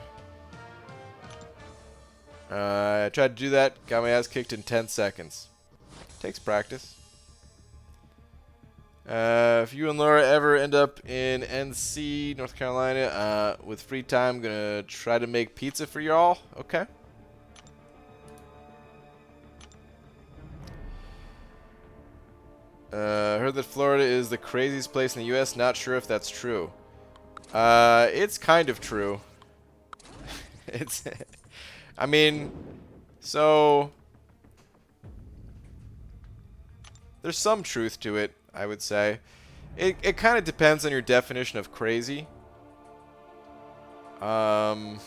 I tried to do that. Got my ass kicked in 10 seconds. Takes practice. If you and Laura ever end up in NC, North Carolina, with free time, gonna try to make pizza for y'all. Okay. Heard that Florida is the craziest place in the U.S. Not sure if that's true. It's kind of true. It's, I mean, so there's some truth to it, I would say. It kind of depends on your definition of crazy. I'd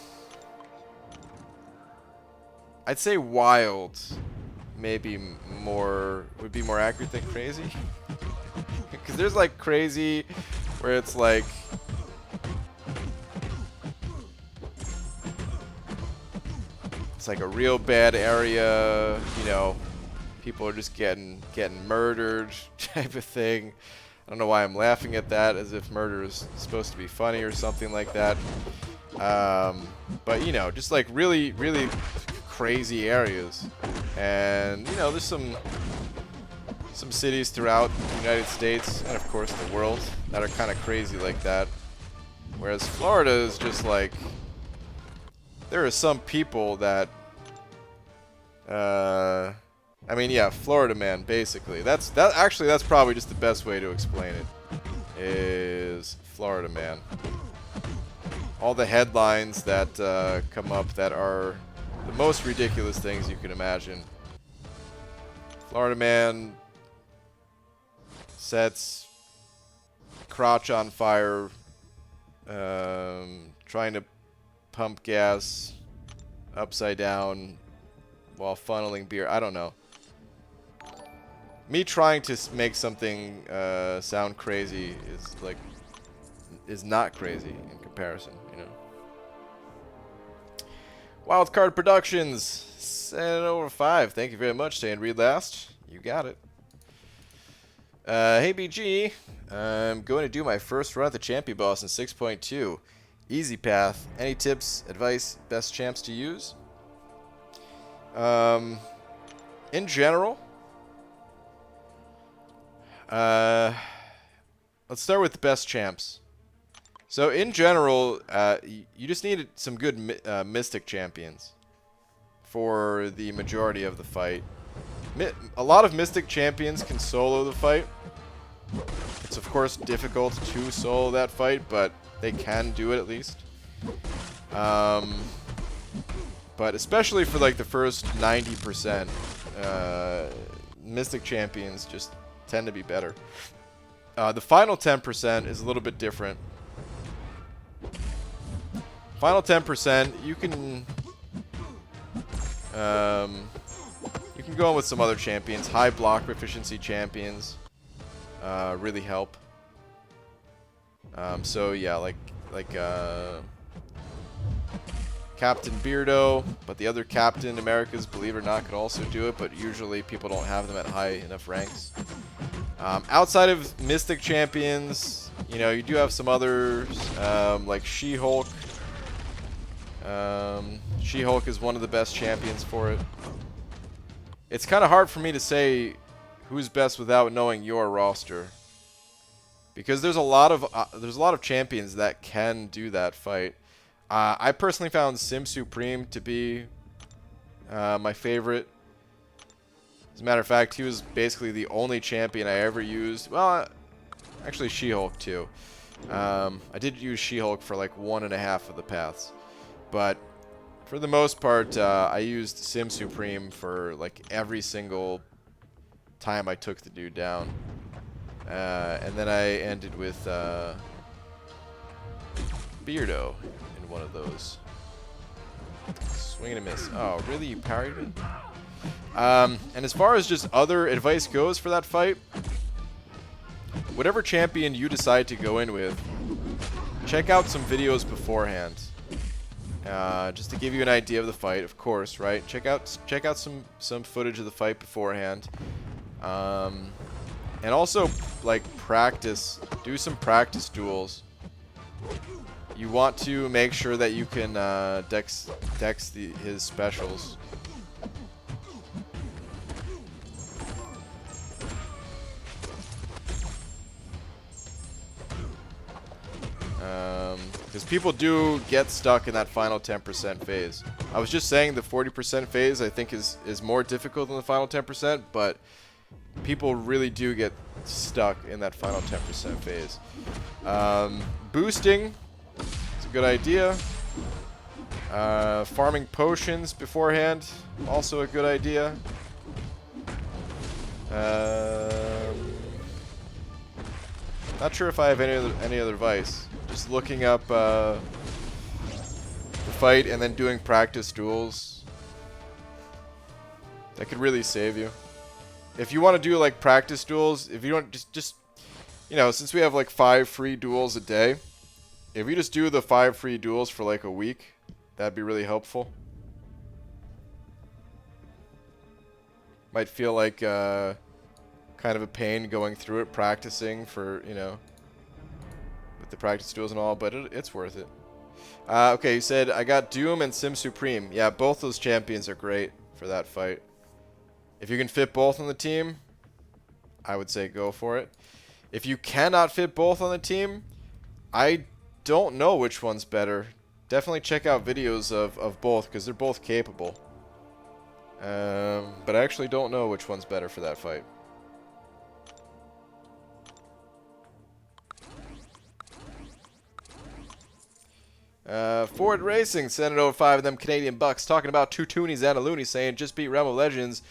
say wild maybe would be more accurate than crazy. Because there's like crazy where it's like a real bad area, you know, people are just getting murdered type of thing. I don't know why I'm laughing at that, as if murder is supposed to be funny or something like that. But you know, just like really, really crazy areas. And you know, there's some cities throughout the United States and of course the world that are kind of crazy like that. Whereas Florida is just like, there are some people that I mean, yeah, Florida man, basically. That's probably just the best way to explain it. Is Florida man. All the headlines that come up that are the most ridiculous things you can imagine. Florida man sets crotch on fire, trying to pump gas upside down while funneling beer. I don't know. Me trying to make something sound crazy is not crazy in comparison, you know. Wildcard Productions, send it over 5. Thank you very much. Stay and read last. You got it. Hey BG, I'm going to do my first run at the champion boss in 6.2. Easy path. Any tips, advice, best champs to use? In general, let's start with the best champs. So in general, you just need some good Mystic champions for the majority of the fight. A lot of Mystic champions can solo the fight. It's of course difficult to solo that fight, but they can do it at least. But especially for like the first 90%, Mystic champions just tend to be better. The final 10% is a little bit different. Final 10%, you can go in with some other champions. High block efficiency champions really help. So yeah, like Captain Beardo, but the other Captain Americas, believe it or not, could also do it, but usually people don't have them at high enough ranks. Outside of Mystic champions, you know, you do have some others, like She-Hulk. She-Hulk is one of the best champions for it. It's kind of hard for me to say who's best without knowing your roster, because there's a lot of champions that can do that fight. I personally found Supreme to be my favorite. As a matter of fact, he was basically the only champion I ever used. Well, actually She-Hulk too. I did use She-Hulk for like 1.5 of the paths. But for the most part, I used Supreme for like every single time I took the dude down. And then I ended with Beardo in one of those. Swing and a miss. Oh, really? You parried me? And as far as just other advice goes for that fight, whatever champion you decide to go in with, check out some videos beforehand. Just to give you an idea of the fight, of course, right? Check out some footage of the fight beforehand. And also, like, practice. Do some practice duels. You want to make sure that you can dex his specials. Because people do get stuck in that final 10% phase. I was just saying the 40% phase I think is more difficult than the final 10%, but people really do get stuck in that final 10% phase. Boosting is a good idea. Farming potions beforehand, also a good idea. Not sure if I have any other advice. Just looking up the fight and then doing practice duels. That could really save you. If you want to do like practice duels, if you don't just you know, since we have like 5 free duels a day, if you just do the 5 free duels for like a week, that'd be really helpful. Might feel like kind of a pain going through it, practicing for, you know, with the practice duels and all, but it's worth it. Okay, you said I got Doom and Supreme. Yeah, both those champions are great for that fight. If you can fit both on the team, I would say go for it. If you cannot fit both on the team, I don't know which one's better. Definitely check out videos of both, because they're both capable. But I actually don't know which one's better for that fight. Ford Racing, sent it over 5 of them Canadian bucks, talking about two toonies and a loony, saying just beat Realm of Legends.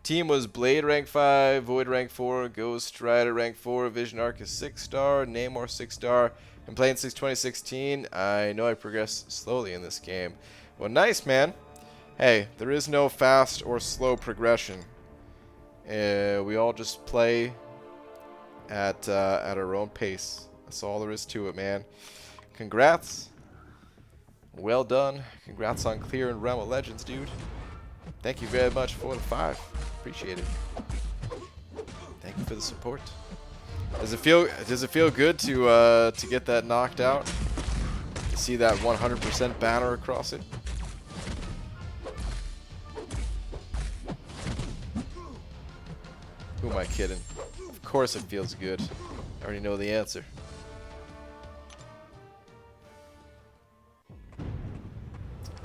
Team was Blade rank 5, Void rank 4, Ghost Rider rank 4, Vision Arc is 6-star, Namor 6-star. I'm playing since 2016. I know I progress slowly in this game. Well, nice, man. Hey, there is no fast or slow progression. We all just play at our own pace. That's all there is to it, man. Congrats. Well done. Congrats on clearing Realm of Legends, dude. Thank you very much for the 5. Appreciate it. Thank you for the support. Does it feel good to get that knocked out? To see that 100% banner across it? Who am I kidding? Of course it feels good. I already know the answer.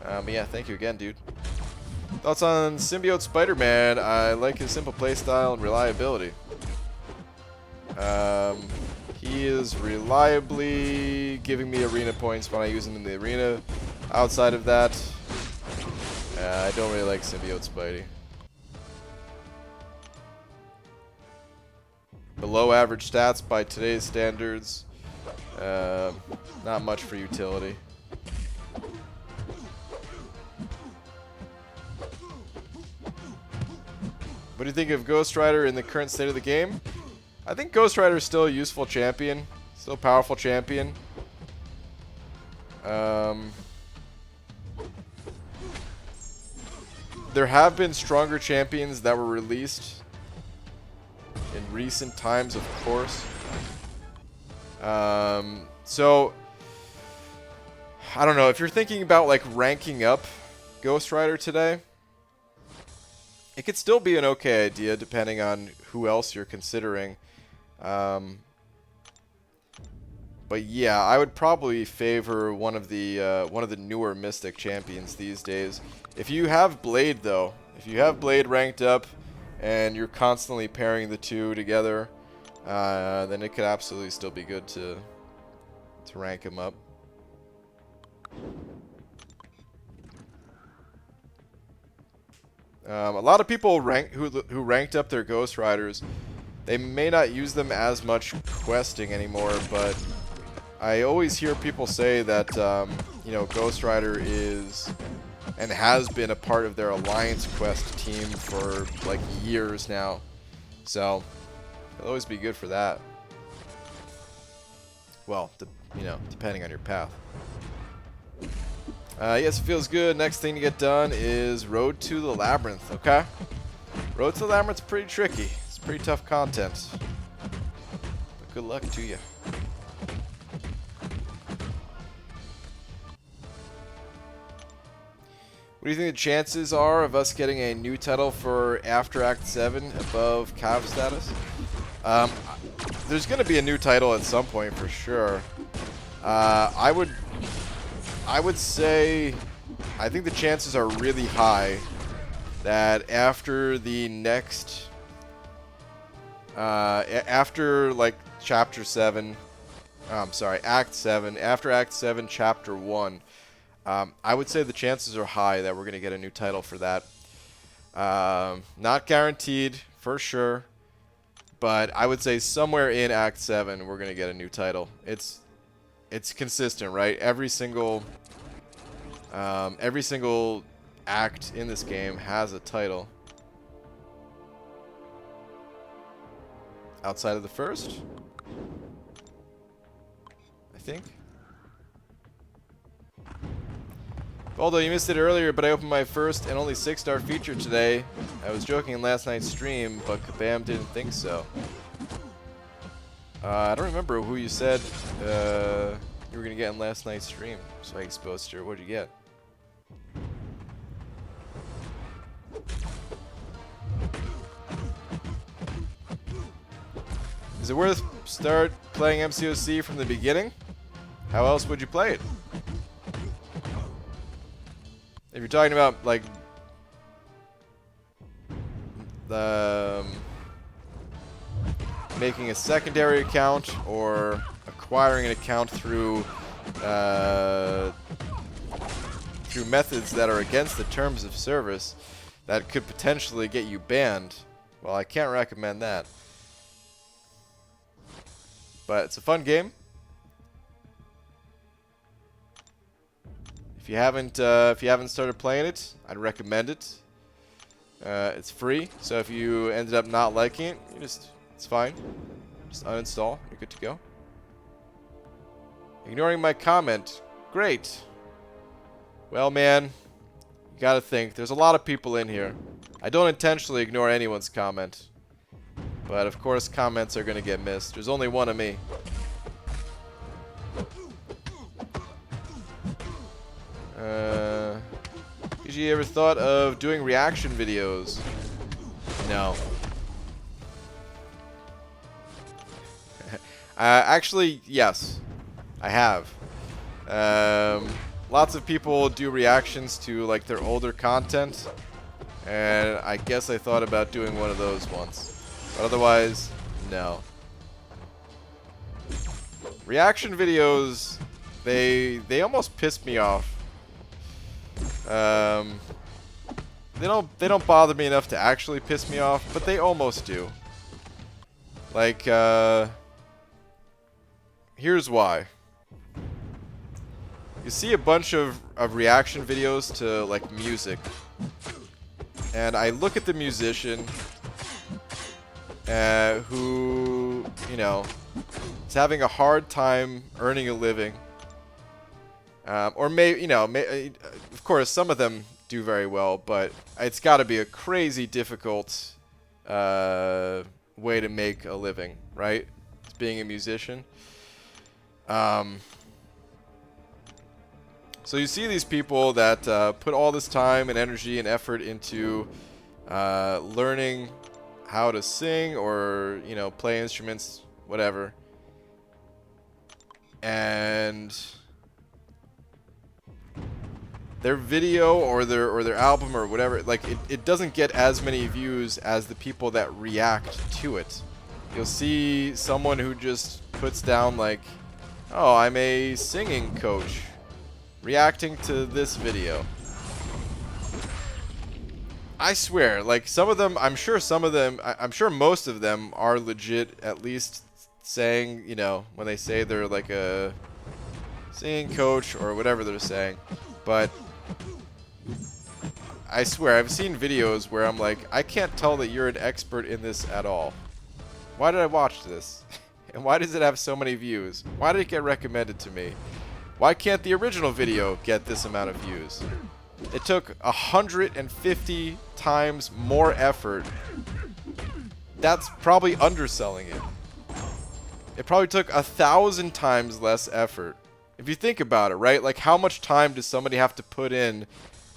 But yeah, thank you again, dude. Thoughts on Symbiote Spider-Man? I like his simple playstyle and reliability. He is reliably giving me arena points when I use him in the arena. Outside of that, I don't really like Symbiote Spidey. Below average stats by today's standards. Not much for utility. What do you think of Ghost Rider in the current state of the game? I think Ghost Rider is still a useful champion. Still a powerful champion. There have been stronger champions that were released in recent times, of course. So, I don't know. If you're thinking about like ranking up Ghost Rider today, it could still be an okay idea depending on who else you're considering. But yeah, I would probably favor one of the newer Mystic champions these days. If you have Blade though, if you have Blade ranked up and you're constantly pairing the two together, then it could absolutely still be good to rank him up. A lot of people who ranked up their Ghost Riders, they may not use them as much questing anymore, but I always hear people say that you know, Ghost Rider is and has been a part of their Alliance quest team for like years now, so it'll always be good for that. Well, you know, depending on your path. Yes, it feels good. Next thing to get done is Road to the Labyrinth, okay? Road to the Labyrinth's pretty tricky. It's pretty tough content. But good luck to you. What do you think the chances are of us getting a new title for after Act 7 above Cav status? There's going to be a new title at some point for sure. I would say, I think the chances are really high that after the next, after like Chapter 7, I'm sorry, Act 7, after Act 7, Chapter 1, I would say the chances are high that we're going to get a new title for that. Not guaranteed, for sure, but I would say somewhere in Act 7 we're going to get a new title. It's consistent, right? Every single act in this game has a title. Outside of the first, I think. Although you missed it earlier, but I opened my first and only 6-star feature today. I was joking in last night's stream, but Kabam didn't think so. I don't remember who you said you were going to get in last night's stream, so I exposed her. What'd you get? Is it worth start playing MCOC from the beginning? How else would you play it? If you're talking about like the making a secondary account or acquiring an account through methods that are against the terms of service, that could potentially get you banned. Well, I can't recommend that. But it's a fun game. If you haven't started playing it, I'd recommend it. It's free, so if you ended up not liking it, it's fine. Just uninstall. You're good to go. Ignoring my comment. Great. Well, man, you gotta think. There's a lot of people in here. I don't intentionally ignore anyone's comment. But, of course, comments are gonna get missed. There's only one of me. Did you ever thought of doing reaction videos? No. Actually, yes. I have. Lots of people do reactions to like their older content, and I guess I thought about doing one of those once, but otherwise, no. Reaction videos, they almost piss me off. They don't bother me enough to actually piss me off, but they almost do. Like, here's why. You see a bunch of reaction videos to, like, music. And I look at the musician who, you know, is having a hard time earning a living. Or may, you know, of course, some of them do very well, but it's got to be a crazy difficult way to make a living, right? It's being a musician. So you see these people that put all this time and energy and effort into learning how to sing or, you know, play instruments, whatever. And their video or their album or whatever, like, it doesn't get as many views as the people that react to it. You'll see someone who just puts down, like, oh, I'm a singing coach reacting to this video. I swear, like, some of them, I'm sure most of them are legit, at least saying, you know, when they say they're like a singing coach or whatever they're saying. But I swear, I've seen videos where I'm like, I can't tell that you're an expert in this at all. Why did I watch this? And why does it have so many views? Why did it get recommended to me? Why can't the original video get this amount of views? It took 150 times more effort. That's probably underselling it. It probably took 1,000 times less effort. If you think about it, right? Like, how much time does somebody have to put in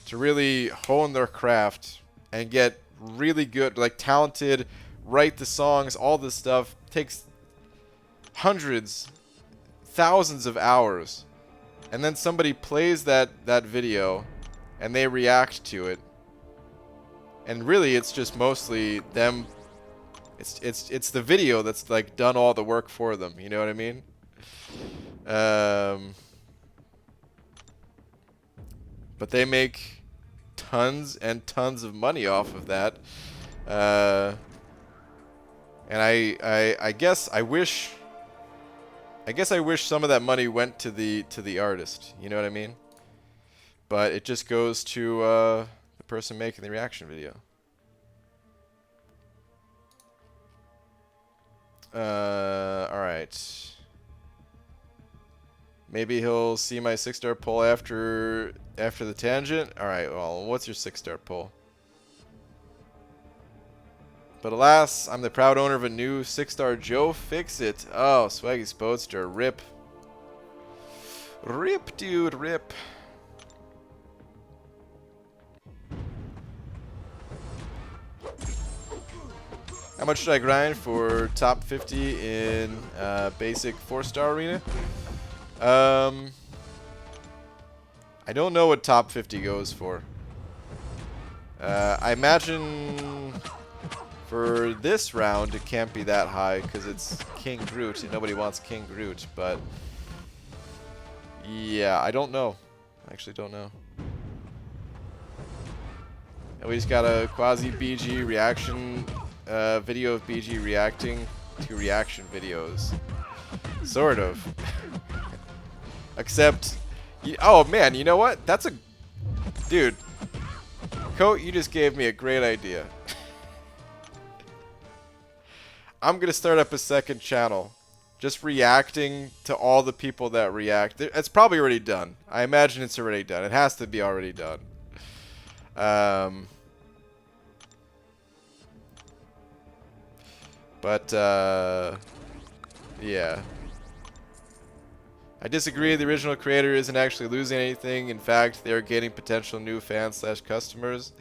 to really hone their craft and get really good, like, talented, write the songs, all this stuff? Takes hundreds, thousands of hours. And then somebody plays that video and they react to it. And really, it's just mostly them. It's the video that's, like, done all the work for them. You know what I mean? But they make tons and tons of money off of that. And I guess I wish some of that money went to the artist. You know what I mean? But it just goes to the person making the reaction video. Alright. Maybe he'll see my 6-star pull after the tangent. Alright, well, what's your 6-star pull? But alas, I'm the proud owner of a new 6-star Joe Fix-It. Oh, Swaggy Spodester. Rip. Rip, dude, rip. How much should I grind for top 50 in basic 4-star arena? I don't know what top 50 goes for. I imagine for this round it can't be that high because it's KingGroot and nobody wants KingGroot, but yeah, I don't know. I actually don't know. And we just got a quasi BG reaction video of BG reacting to reaction videos. Sort of. Except, oh man, you know what? That's a... Dude. Coat, you just gave me a great idea. I'm going to start up a second channel. Just reacting to all the people that react. It's probably already done. I imagine it's already done. It has to be already done. Yeah. I disagree. The original creator isn't actually losing anything. In fact, they are gaining potential new fans / customers.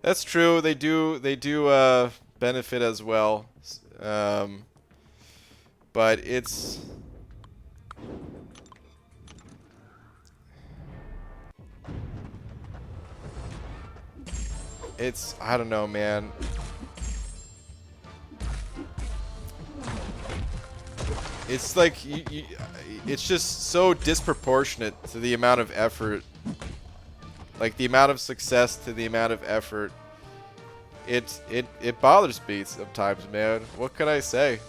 That's true. They do benefit as well. But it's I don't know, man. It's like it's just so disproportionate to the amount of effort, like the amount of success to the amount of effort. It bothers me sometimes, man. What can I say?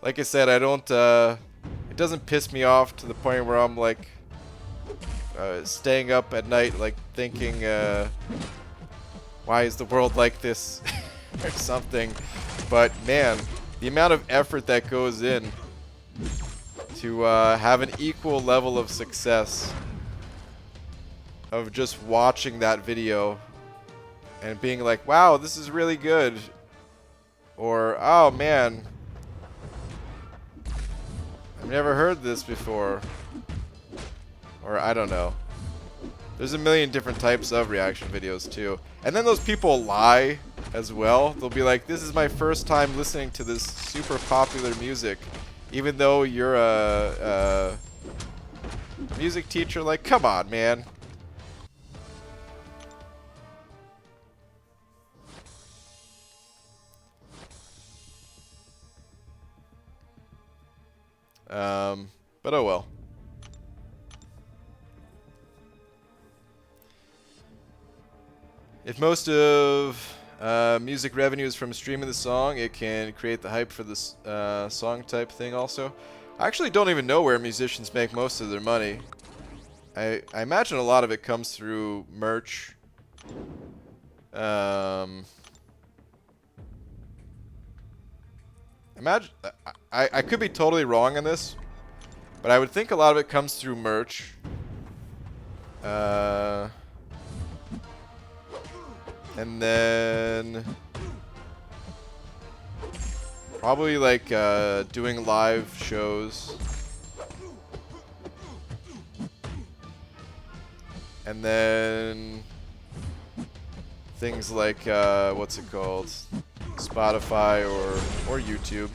Like I said, I don't. It doesn't piss me off to the point where I'm like staying up at night, like thinking, why is the world like this, or something. But man, the amount of effort that goes in to have an equal level of success of just watching that video and being like, wow, this is really good, or oh man, I've never heard this before, or I don't know. There's a million different types of reaction videos too. And then those people lie as well. They'll be like, this is my first time listening to this super popular music, even though you're a music teacher. Like, come on, man. But oh well. If most of music revenue is from streaming the song, it can create the hype for this song type thing also. I actually don't even know where musicians make most of their money. I imagine a lot of it comes through merch. Imagine, I could be totally wrong on this, but I would think a lot of it comes through merch. And then probably like doing live shows. And then things like what's it called? Spotify or YouTube.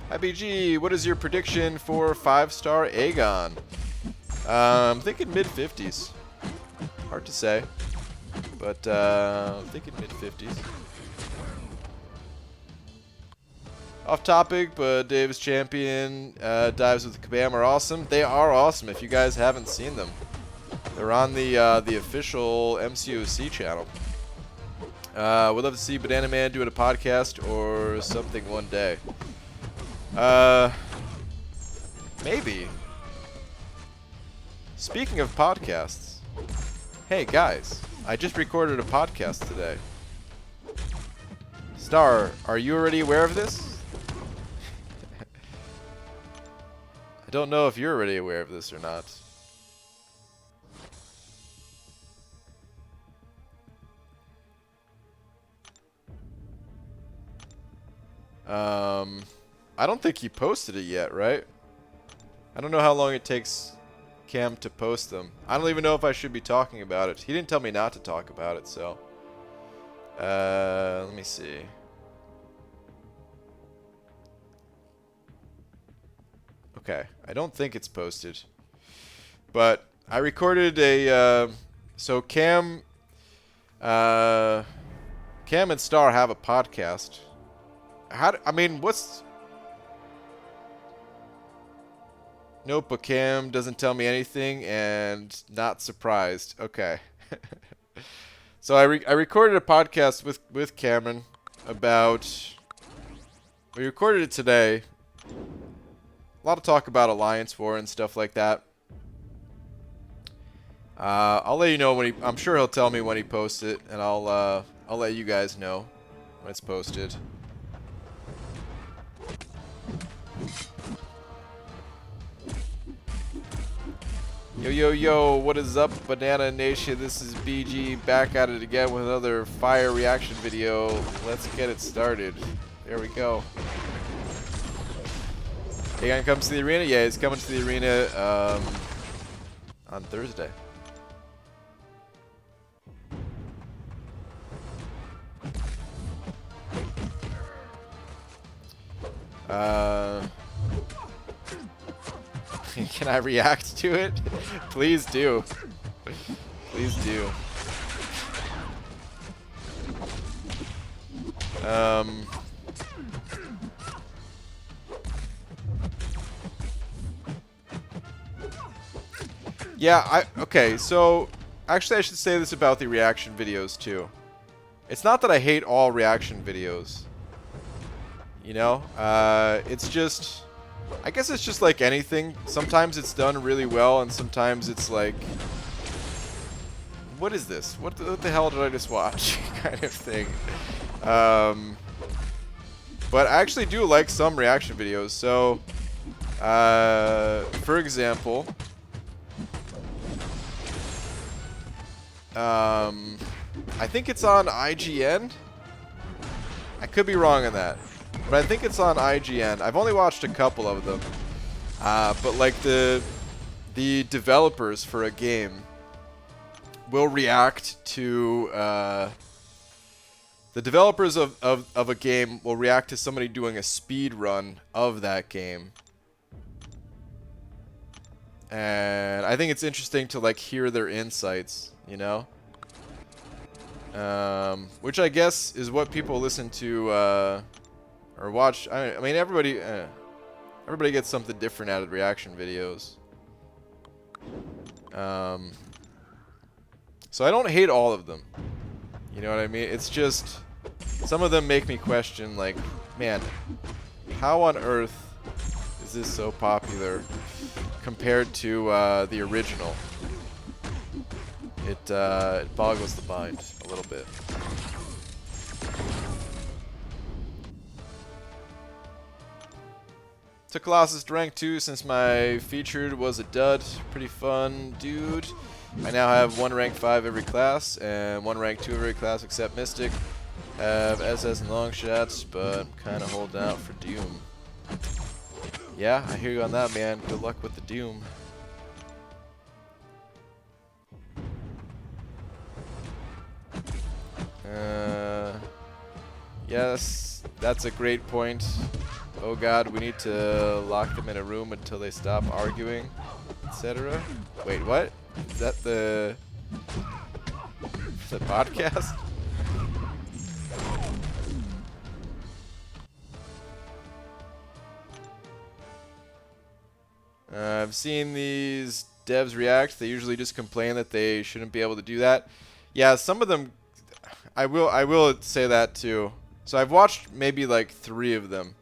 IBG, what is your prediction for 5-star Aegon? I'm thinking mid-50s. Hard to say, but I'm thinking mid-50s. Off topic, but Dave's champion dives with Kabam are awesome. They are awesome if you guys haven't seen them. They're on the official MCOC channel. We'd love to see Banana Man doing a podcast or something one day. Maybe. Speaking of podcasts, hey guys, I just recorded a podcast today. Star, are you already aware of this? I don't know if you're already aware of this or not. I don't think he posted it yet, right? I don't know how long it takes Cam to post them. I don't even know if I should be talking about it. He didn't tell me not to talk about it, so. Let me see. Okay, I don't think it's posted. But I recorded a, so Cam and Star have a podcast. I mean, what's... Notebook cam doesn't tell me anything and not surprised. Okay. So I recorded a podcast with Cameron about... We recorded it today. A lot of talk about Alliance War and stuff like that. I'll let you know when I'm sure he'll tell me when he posts it, and I'll let you guys know when it's posted. Yo, yo, yo, what is up, Banana Nation? This is BG back at it again with another fire reaction video. Let's get it started. There we go. Aegon comes to the arena? Yeah, he's coming to the arena on Thursday. Can I react to it? Please do. Please do. Yeah, okay, so actually I should say this about the reaction videos too. It's not that I hate all reaction videos. You know? It's just... I guess it's just like anything. Sometimes it's done really well, and sometimes it's like... What is this? What the hell did I just watch? Kind of thing. But I actually do like some reaction videos. So, for example... I think it's on IGN. I could be wrong on that. But I think it's on IGN. I've only watched a couple of them. But like the developers for a game will react to the developers of a game will react to somebody doing a speed run of that game. And I think it's interesting to like hear their insights, you know? Which I guess is what people listen to or watch. I mean, everybody gets something different out of reaction videos. So I don't hate all of them. You know what I mean? It's just some of them make me question, like, man, how on earth is this so popular compared to the original? It boggles the mind a little bit. Took Colossus to rank 2 since my featured was a dud. Pretty fun, dude. I now have 1 rank 5 every class and 1 rank 2 every class except Mystic. Have SS and long shots, but I'm kind of holding out for Doom. Yeah, I hear you on that, man. Good luck with the Doom. Yes, that's a great point. Oh god, we need to lock them in a room until they stop arguing, etc. Wait, what? Is that the podcast? I've seen these devs react. They usually just complain that they shouldn't be able to do that. Yeah, some of them... I will say that too. So I've watched maybe like 3 of them.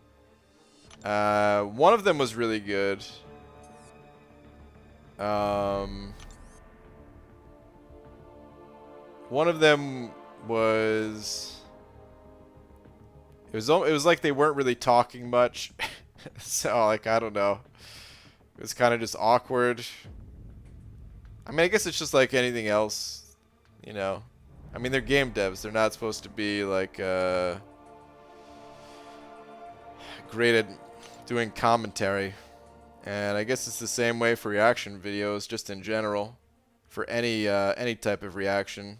One of them was really good. One of them was... It was like they weren't really talking much. So, like, I don't know. It was kind of just awkward. I mean, I guess it's just like anything else, you know. I mean, they're game devs. They're not supposed to be, like, great at doing commentary. And I guess it's the same way for reaction videos, just in general. For any type of reaction.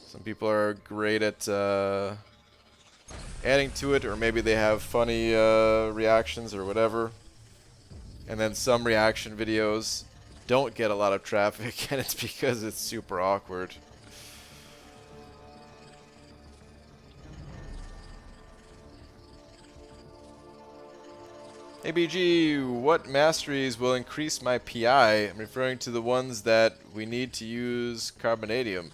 Some people are great at adding to it, or maybe they have funny reactions or whatever. And then some reaction videos don't get a lot of traffic, and it's because it's super awkward. Hey BG, what masteries will increase my PI? I'm referring to the ones that we need to use carbonadium.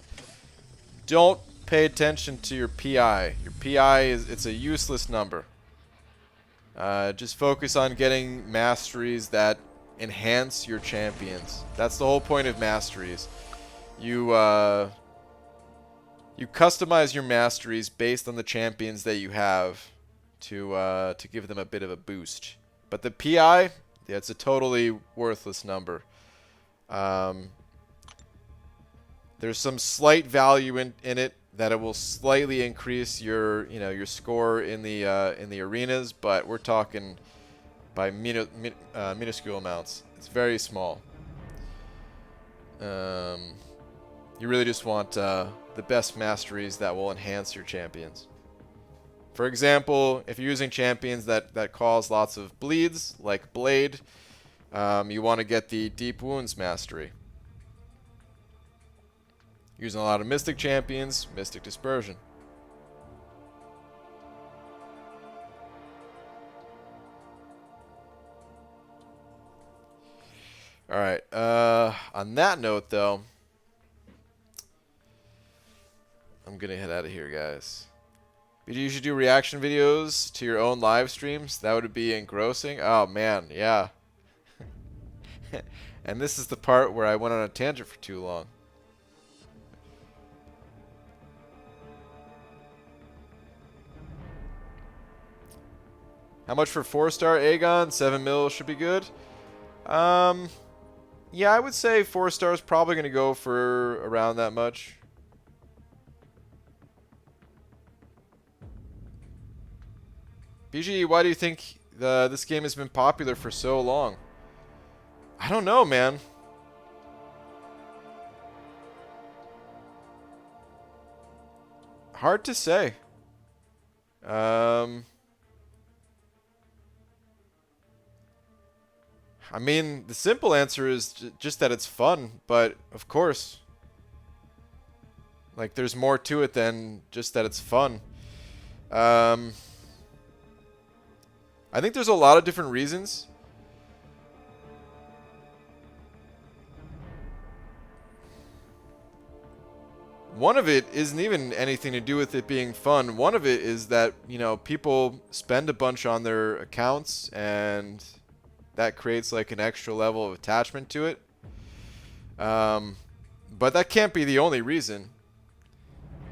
Don't pay attention to your PI. Your PI it's a useless number. Just focus on getting masteries that enhance your champions. That's the whole point of masteries. You you customize your masteries based on the champions that you have to give them a bit of a boost. But the PI, yeah, it's a totally worthless number. There's some slight value in it that it will slightly increase your your score in the arenas, but we're talking by minuscule amounts. It's very small. You really just want the best masteries that will enhance your champions. For example, if you're using champions that cause lots of bleeds, like Blade, you want to get the Deep Wounds mastery. Using a lot of Mystic champions, Mystic Dispersion. Alright, on that note though, I'm gonna head out of here, guys. But you should do reaction videos to your own live streams. That would be engrossing. Oh man, yeah. And this is the part where I went on a tangent for too long. How much for 4-star Aegon? 7 mil should be good. Yeah, I would say 4 stars probably going to go for around that much. BG, why do you think this game has been popular for so long? I don't know, man. Hard to say. I mean, the simple answer is just that it's fun, but of course, like, there's more to it than just that it's fun. I think there's a lot of different reasons. One of it isn't even anything to do with it being fun. One of it is that, you know, people spend a bunch on their accounts and that creates like an extra level of attachment to it. But that can't be the only reason.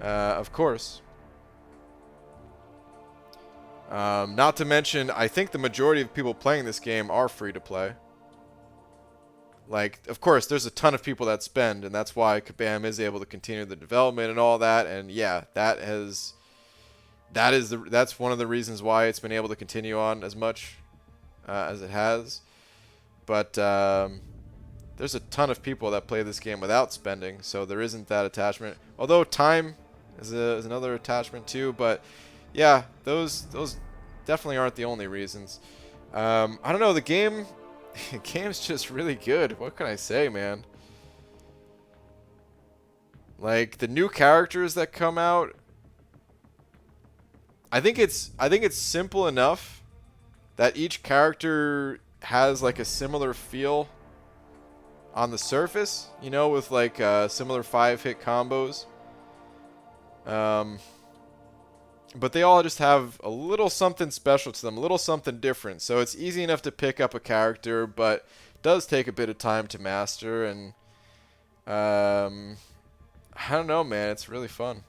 Of course. Not to mention, I think the majority of people playing this game are free to play. Like, of course, there's a ton of people that spend, and that's why Kabam is able to continue the development and all that. And yeah, that's one of the reasons why it's been able to continue on as much as it has. But there's a ton of people that play this game without spending, so there isn't that attachment. Although time is another attachment too, but yeah, those definitely aren't the only reasons. I don't know, the game's just really good. What can I say, man? Like, the new characters that come out, I think it's simple enough that each character has like a similar feel on the surface, you know, with like similar 5-hit combos. But they all just have a little something special to them, a little something different. So it's easy enough to pick up a character, but it does take a bit of time to master. And I don't know, man. It's really fun.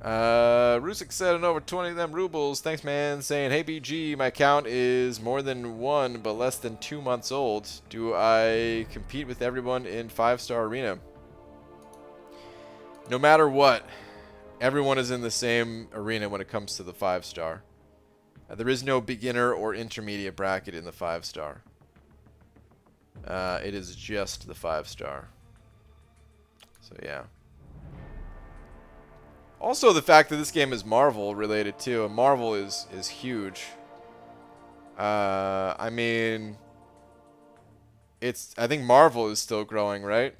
Rusik said an over 20 of them rubles. Thanks, man. Saying, hey, BG, my account is more than 1, but less than 2 months old. Do I compete with everyone in 5-star arena? No matter what, everyone is in the same arena when it comes to the 5-star. There is no beginner or intermediate bracket in the 5-star. It is just the 5-star. So, yeah. Also, the fact that this game is Marvel related too. Marvel is huge. I mean, I think Marvel is still growing, right?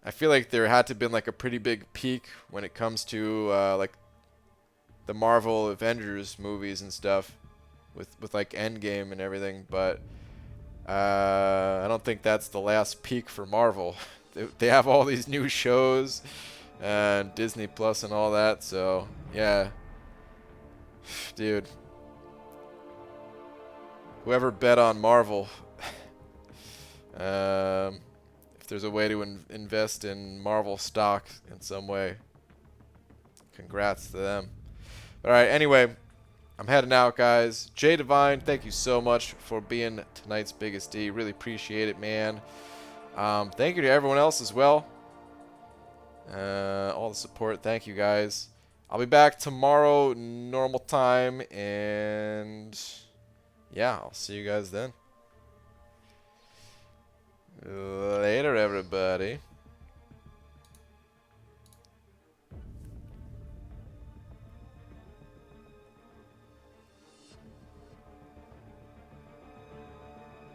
I feel like there had to have been like a pretty big peak when it comes to like the Marvel Avengers movies and stuff, with like Endgame and everything. But I don't think that's the last peak for Marvel. They have all these new shows and Disney Plus and all that. So yeah, dude. Whoever bet on Marvel, if there's a way to invest in Marvel stock in some way, congrats to them. All right, anyway, I'm heading out, guys. Jay Divine, thank you so much for being tonight's biggest D. Really appreciate it, man. Thank you to everyone else as well. All the support. Thank you, guys. I'll be back tomorrow, normal time, and yeah, I'll see you guys then. Later, everybody.